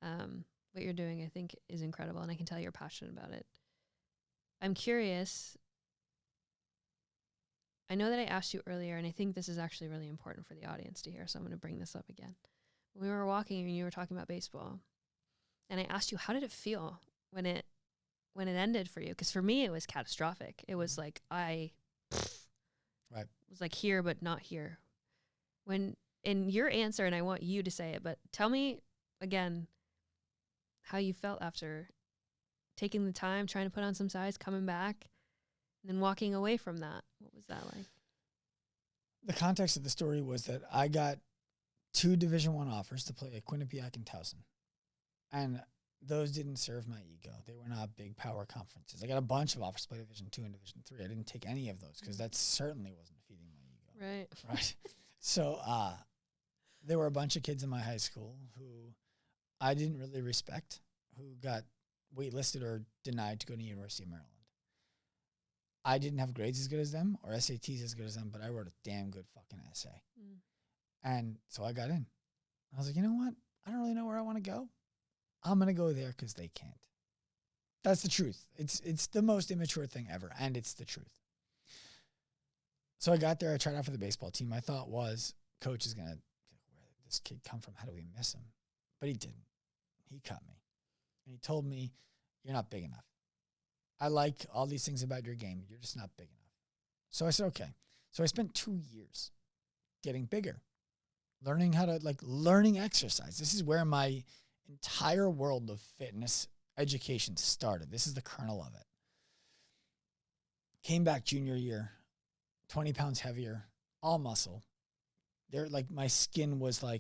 What you're doing, I think, is incredible, and I can tell you're passionate about it. I'm curious. I know that I asked you earlier, and I think this is actually really important for the audience to hear, so I'm going to bring this up again. We were walking, and you were talking about baseball, and I asked you, how did it feel when it ended for you? Because for me, it was catastrophic. It was like
Right.
was like here, but not here. When in your answer, and I want you to say it, but tell me again how you felt after taking the time, trying to put on some size, coming back, and then walking away from that. What was that like?
The context of the story was that I got 2 Division I offers to play at Quinnipiac and Towson. And those didn't serve my ego. They were not big power conferences. I got a bunch of offers to play Division II and Division III. I didn't take any of those because that certainly wasn't feeding my ego.
Right.
Right. So there were a bunch of kids in my high school who I didn't really respect, who got waitlisted or denied to go to the University of Maryland. I didn't have grades as good as them or SATs as good as them, but I wrote a damn good fucking essay. Mm. And so I got in. I was like, you know what? I don't really know where I want to go. I'm going to go there because they can't. That's the truth. It's the most immature thing ever, and it's the truth. So I got there. I tried out for the baseball team. My thought was, coach is going to, where did this kid come from? How do we miss him? But he didn't. He cut me. And he told me, you're not big enough. I like all these things about your game. You're just not big enough. So I said, okay. So I spent 2 years getting bigger, learning how to, learning exercise. This is where my entire world of fitness education started. This is the kernel of it. Came back junior year, 20 pounds heavier, all muscle. There, my skin was oh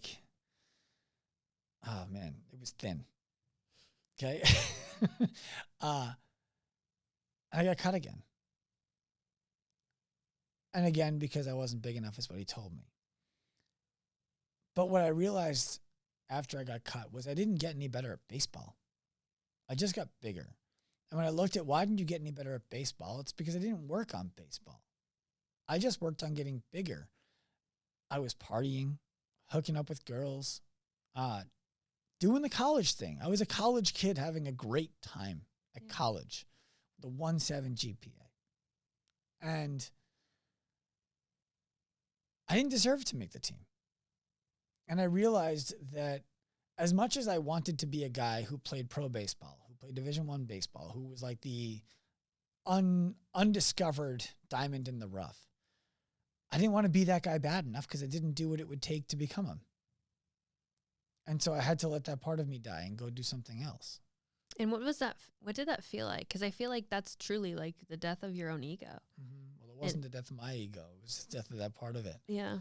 man, it was thin. Okay. I got cut again. And again, because I wasn't big enough is what he told me. But what I realized after I got cut was I didn't get any better at baseball. I just got bigger. And when I looked at why didn't you get any better at baseball, it's because I didn't work on baseball. I just worked on getting bigger. I was partying, hooking up with girls, doing the college thing. I was a college kid having a great time at college, the 1.7 GPA. And I didn't deserve to make the team. And I realized that as much as I wanted to be a guy who played pro baseball, who played Division I baseball, who was like the undiscovered diamond in the rough, I didn't want to be that guy bad enough because I didn't do what it would take to become him. And so I had to let that part of me die and go do something else.
And what was that? What did that feel like? Because I feel like that's truly like the death of your own ego.
Mm-hmm. Well, it wasn't the death of my ego. It was the death of that part of it.
Yeah.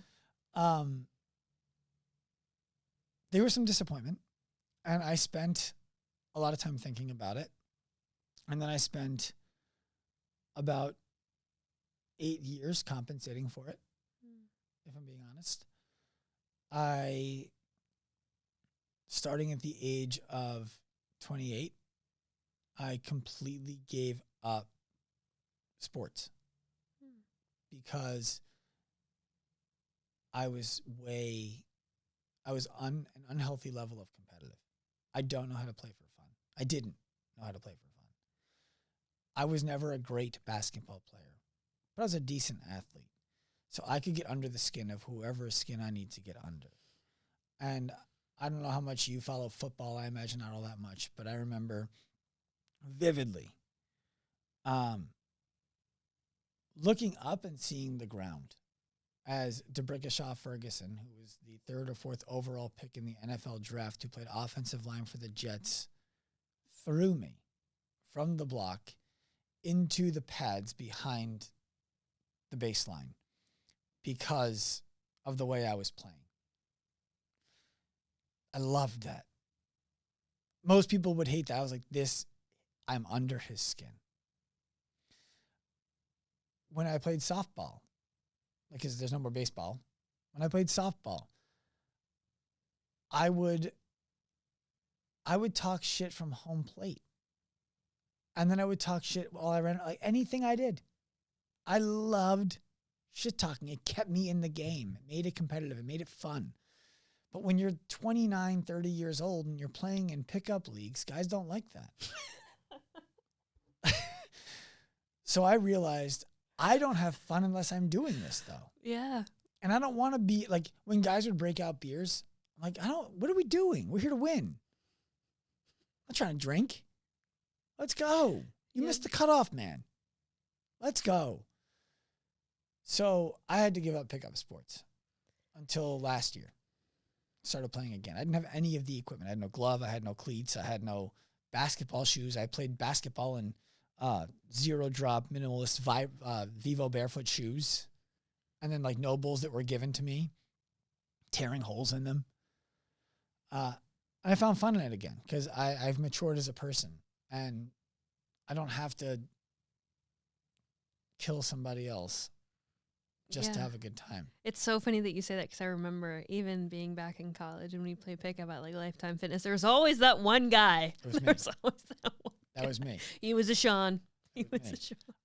There was some disappointment, and I spent a lot of time thinking about it. And then I spent about 8 years compensating for it, if I'm being honest. Starting at the age of 28, I completely gave up sports because I was an unhealthy level of competitive. I don't know how to play for fun. I didn't know how to play for fun. I was never a great basketball player, but I was a decent athlete. So I could get under the skin of whoever's skin I need to get under. And I don't know how much you follow football. I imagine not all that much, but I remember vividly looking up and seeing the ground as D'Brickashaw Ferguson, who was the 3rd or 4th overall pick in the NFL draft, who played offensive line for the Jets, threw me from the block into the pads behind the baseline because of the way I was playing. I loved that. Most people would hate that. I was like, I'm under his skin. When I played softball, because there's no more baseball, when I played softball, I would talk shit from home plate. And then I would talk shit while I ran, like anything I did. I loved shit talking. It kept me in the game. It made it competitive. It made it fun. But when you're 29, 30 years old and you're playing in pickup leagues, guys don't like that. So I realized I don't have fun unless I'm doing this, though.
Yeah.
And I don't want to be like, when guys would break out beers, I'm like, what are we doing? We're here to win. I'm not trying to drink. Let's go. You missed the cutoff, man. Let's go. So I had to give up pickup sports until last year. Started playing again. I didn't have any of the equipment. I had no glove. I had no cleats. I had no basketball shoes. I played basketball in zero drop minimalist Vivo barefoot shoes. And then like Nobles that were given to me, tearing holes in them. And I found fun in it again because I've matured as a person and I don't have to kill somebody else just to have a good time.
It's so funny that you say that because I remember even being back in college when we played pickup at like Lifetime Fitness, there was always that one guy.
That was me.
He was a Sean.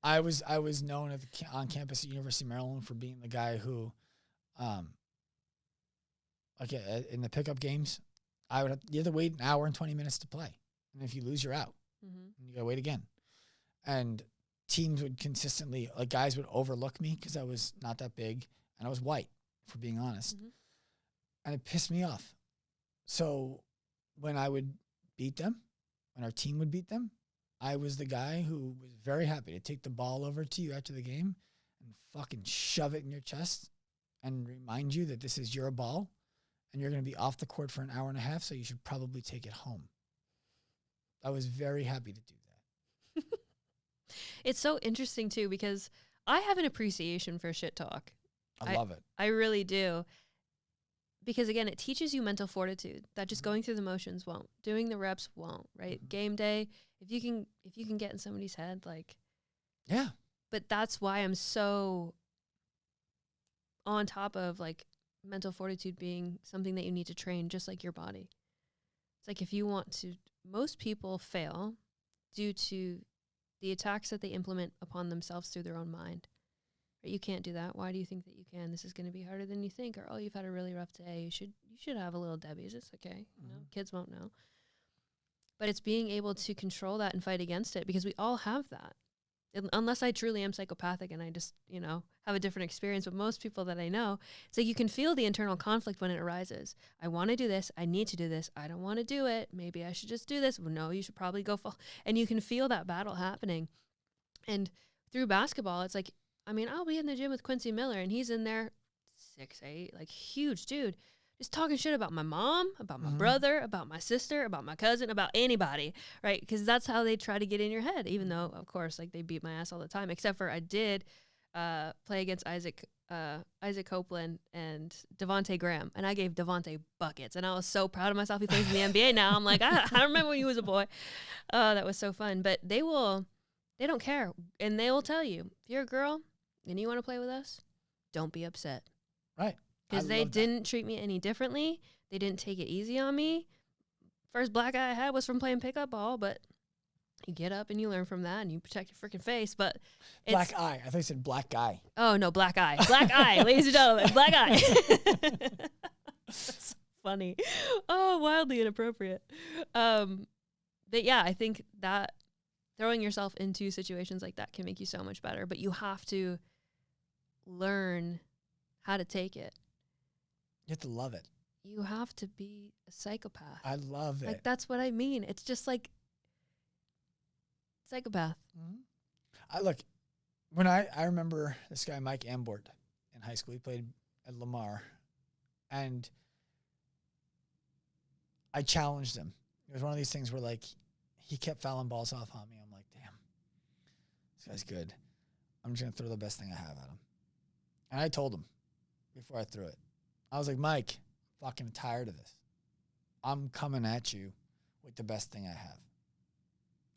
I was known on campus at University of Maryland for being the guy who like in the pickup games, you have to wait an hour and 20 minutes to play. And if you lose, you're out.
Mm-hmm.
And you got to wait again. And teams would consistently, like guys would overlook me because I was not that big and I was white, for being honest.
Mm-hmm.
And it pissed me off. So when I would beat them, when our team would beat them, I was the guy who was very happy to take the ball over to you after the game and fucking shove it in your chest and remind you that this is your ball and you're going to be off the court for an hour and a half, so you should probably take it home. I was very happy to do that.
It's so interesting, too, because I have an appreciation for shit talk.
I love it.
I really do. Because, again, it teaches you mental fortitude that just going through the motions won't. Doing the reps won't, right? Mm-hmm. Game day, if you can get in somebody's head, like...
Yeah.
But that's why I'm so on top of, like, mental fortitude being something that you need to train just like your body. It's like if you want to... Most people fail due to the attacks that they implement upon themselves through their own mind. Right? You can't do that. Why do you think that you can? This is going to be harder than you think. Or, oh, you've had a really rough day. You should have a little Debbie's. It's okay. You know, kids won't know. But it's being able to control that and fight against it, because we all have that. Unless I truly am psychopathic and I just, have a different experience. But most people that I know, it's like you can feel the internal conflict when it arises. I want to do this. I need to do this. I don't want to do it. Maybe I should just do this. Well, no, you should probably go full. And you can feel that battle happening. And through basketball, it's like, I'll be in the gym with Quincy Miller and he's in there 6'8", like huge dude, just talking shit about my mom, about my brother, about my sister, about my cousin, about anybody, right? Because that's how they try to get in your head, even though, of course, like they beat my ass all the time, except for I did play against Isaac Copeland and Devontae Graham, and I gave Devontae buckets, and I was so proud of myself. He plays in the NBA now. I'm like, I remember when he was a boy. That was so fun. But they don't care, and they will tell you, if you're a girl and you want to play with us, don't be upset.
Right.
Because they didn't treat me any differently. They didn't take it easy on me. First black eye I had was from playing pickup ball, but you get up and you learn from that and you protect your freaking face. But it's
black eye. I thought you said black guy.
Oh, no, black eye. Black eye, ladies and gentlemen. Black eye. That's funny. Oh, wildly inappropriate. But yeah, I think that throwing yourself into situations like that can make you so much better. But you have to learn how to take it.
You have to love it.
You have to be a psychopath.
I love it.
Like, that's what I mean. It's just like psychopath.
When I remember this guy, Mike Ambort, in high school. He played at Lamar. And I challenged him. It was one of these things where, like, he kept fouling balls off on me. I'm like, damn, this guy's good. I'm just going to throw the best thing I have at him. And I told him before I threw it. I was like, Mike, I'm fucking tired of this. I'm coming at you with the best thing I have.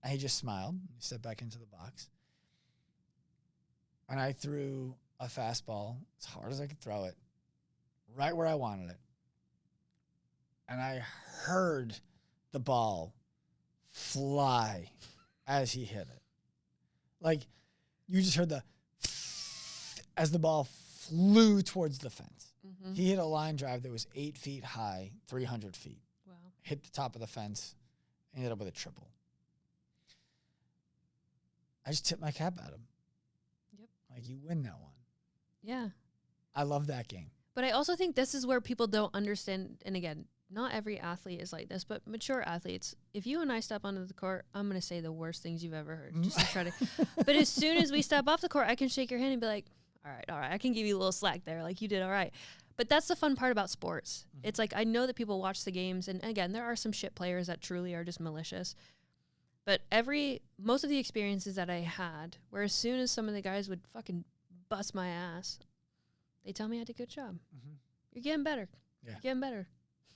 And he just smiled. He stepped back into the box. And I threw a fastball as hard as I could throw it, right where I wanted it. And I heard the ball fly as he hit it. Like, you just heard as the ball flew towards the fence. Mm-hmm. He hit a line drive that was 8 feet high, 300 feet.
Wow. Hit
the top of the fence, ended up with a triple. I just tipped my cap at him.
Yep.
Like, you win that one.
Yeah.
I love that game.
But I also think this is where people don't understand, and again, not every athlete is like this, but mature athletes, if you and I step onto the court, I'm going to say the worst things you've ever heard. Just to try to. But as soon as we step off the court, I can shake your hand and be like, all right, I can give you a little slack there. Like, you did all right. But that's the fun part about sports. Mm-hmm. It's like, I know that people watch the games, and again, there are some shit players that truly are just malicious. But most of the experiences that I had, where as soon as some of the guys would fucking bust my ass, they tell me I did a good job. Mm-hmm. You're getting better. Yeah. You're getting better,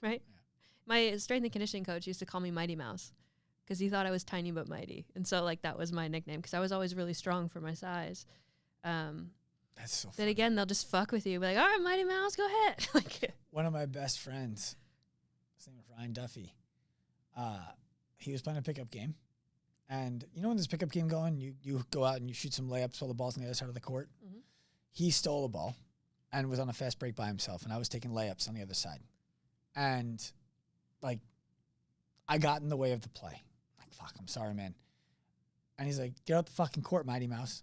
right? Yeah. My strength and conditioning coach used to call me Mighty Mouse because he thought I was tiny but mighty. And so, like, that was my nickname because I was always really strong for my size.
That's so funny.
Then again, they'll just fuck with you. Be like, all right, Mighty Mouse, go ahead. Like,
one of my best friends, his name is Ryan Duffy, he was playing a pickup game. And you know when there's a pickup game going, you go out and you shoot some layups while the ball's on the other side of the court? Mm-hmm. He stole a ball and was on a fast break by himself, and I was taking layups on the other side. And like, I got in the way of the play. Like, fuck, I'm sorry, man. And he's like, get out the fucking court, Mighty Mouse.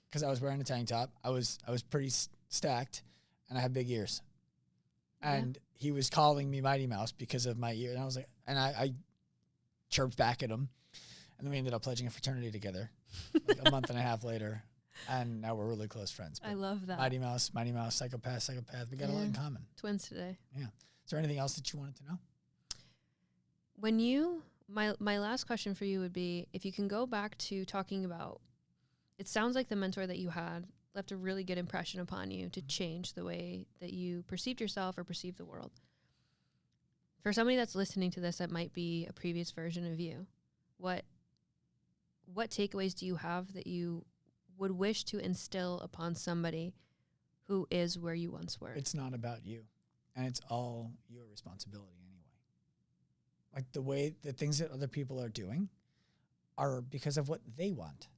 Because I was wearing a tank top. I was pretty stacked, and I had big ears. And he was calling me Mighty Mouse because of my ear. And I was like, and I chirped back at him. And then we ended up pledging a fraternity together like a month and a half later. And now we're really close friends. But
I love that.
Mighty Mouse, psychopath. We got a lot in common.
Twins today.
Yeah. Is there anything else that you wanted to know?
When my last question for you would be, if you can go back to talking about, it sounds like the mentor that you had left a really good impression upon you to change the way that you perceived yourself or perceived the world. For somebody that's listening to this that might be a previous version of you, what takeaways do you have that you would wish to instill upon somebody who is where you once were?
It's not about you, and it's all your responsibility anyway. Like the things that other people are doing are because of what they want.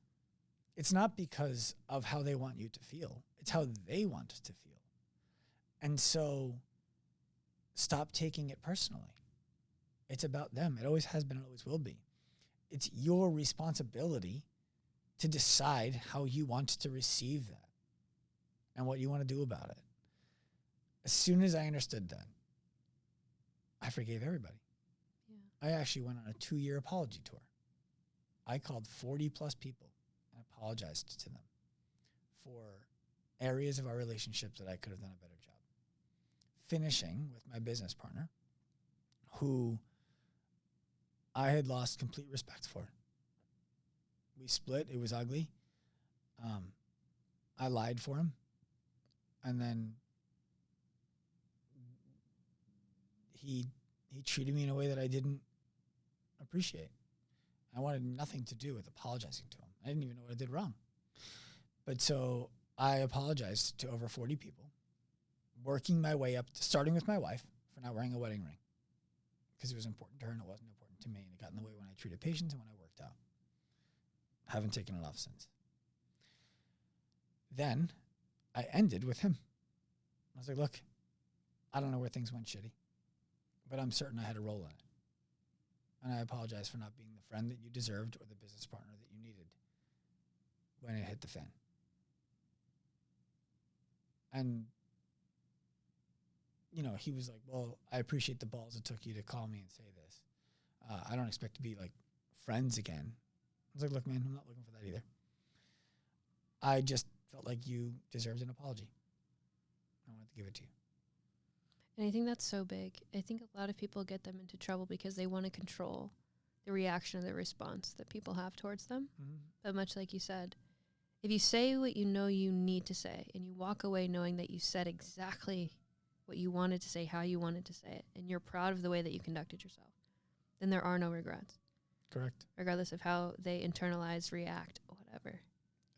It's not because of how they want you to feel. It's how they want to feel. And so stop taking it personally. It's about them. It always has been, it always will be. It's your responsibility to decide how you want to receive that and what you want to do about it. As soon as I understood that, I forgave everybody. Yeah. I actually went on a 2-year apology tour. I called 40 plus people and apologized to them for areas of our relationships that I could have done a better job. Finishing with my business partner, who I had lost complete respect for. We split. It was ugly. I lied for him. And then he treated me in a way that I didn't appreciate. I wanted nothing to do with apologizing to him. I didn't even know what I did wrong. But so I apologized to over 40 people, working my way up, starting with my wife for not wearing a wedding ring, because it was important to her and it wasn't important to me, and it got in the way when I treated patients and when I worked out. I haven't taken it off since. Then I ended with him. I was like, look, I don't know where things went shitty, but I'm certain I had a role in it. And I apologize for not being the friend that you deserved or the business partner that you needed when it hit the fan. And, you know, he was like, well, I appreciate the balls it took you to call me and say this. I don't expect to be, like, friends again. I was like, look, man, I'm not looking for that either. I just felt like you deserved an apology. I wanted to give it to you.
And I think that's so big. I think a lot of people get them into trouble because they want to control the reaction or the response that people have towards them. Mm-hmm. But much like you said, if you say what you know you need to say and you walk away knowing that you said exactly what you wanted to say, how you wanted to say it, and you're proud of the way that you conducted yourself, then there are no regrets.
Correct.
Regardless of how they internalize, react, whatever.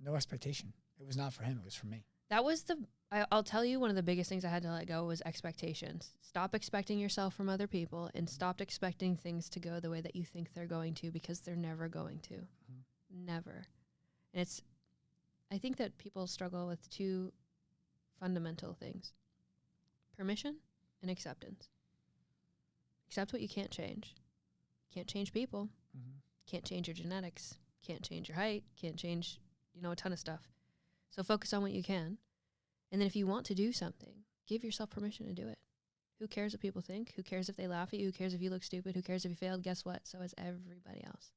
No expectation. It was not for him. It was for me.
That was I'll tell you, one of the biggest things I had to let go was expectations. Stop expecting yourself from other people and stop expecting things to go the way that you think they're going to, because they're never going to. Mm-hmm. Never. And I think that people struggle with two fundamental things: permission and acceptance. Accept what you can't change. Can't change people. Mm-hmm. Can't change your genetics. Can't change your height. Can't change, a ton of stuff. So focus on what you can. And then if you want to do something, give yourself permission to do it. Who cares what people think? Who cares if they laugh at you? Who cares if you look stupid? Who cares if you failed? Guess what? So is everybody else.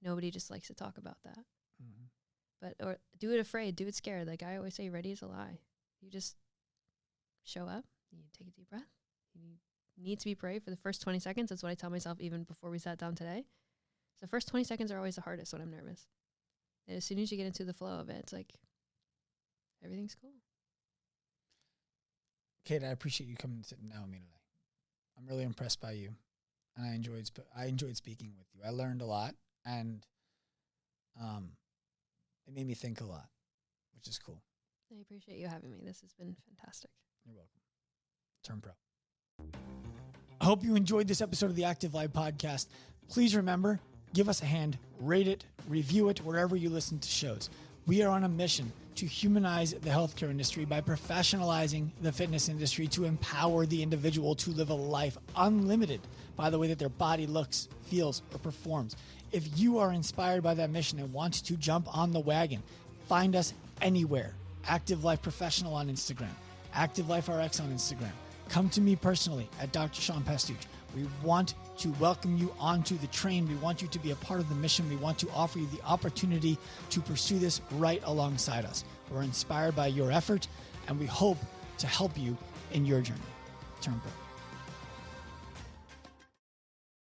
Nobody just likes to talk about that. Mm-hmm. Or do it afraid, do it scared. Like I always say, ready is a lie. You just show up, you take a deep breath. You need to be brave for the first 20 seconds. That's what I tell myself even before we sat down today. So the first 20 seconds are always the hardest when I'm nervous. And as soon as you get into the flow of it, it's like, everything's cool.
Kait, I appreciate you coming and sitting down with me today. I'm really impressed by you, and I enjoyed speaking with you. I learned a lot, and it made me think a lot, which is cool.
I appreciate you having me. This has been fantastic.
You're welcome. Turn pro. I hope you enjoyed this episode of the Active Life Podcast. Please remember, give us a hand, rate it, review it wherever you listen to shows. We are on a mission to humanize the healthcare industry by professionalizing the fitness industry to empower the individual to live a life unlimited by the way that their body looks, feels, or performs. If you are inspired by that mission and want to jump on the wagon, find us anywhere. Active Life Professional on Instagram, Active Life RX on Instagram. Come to me personally at Dr. Sean Pastuch. We want to welcome you onto the train. We want you to be a part of the mission. We want to offer you the opportunity to pursue this right alongside us. We're inspired by your effort, and we hope to help you in your journey. Turn pro.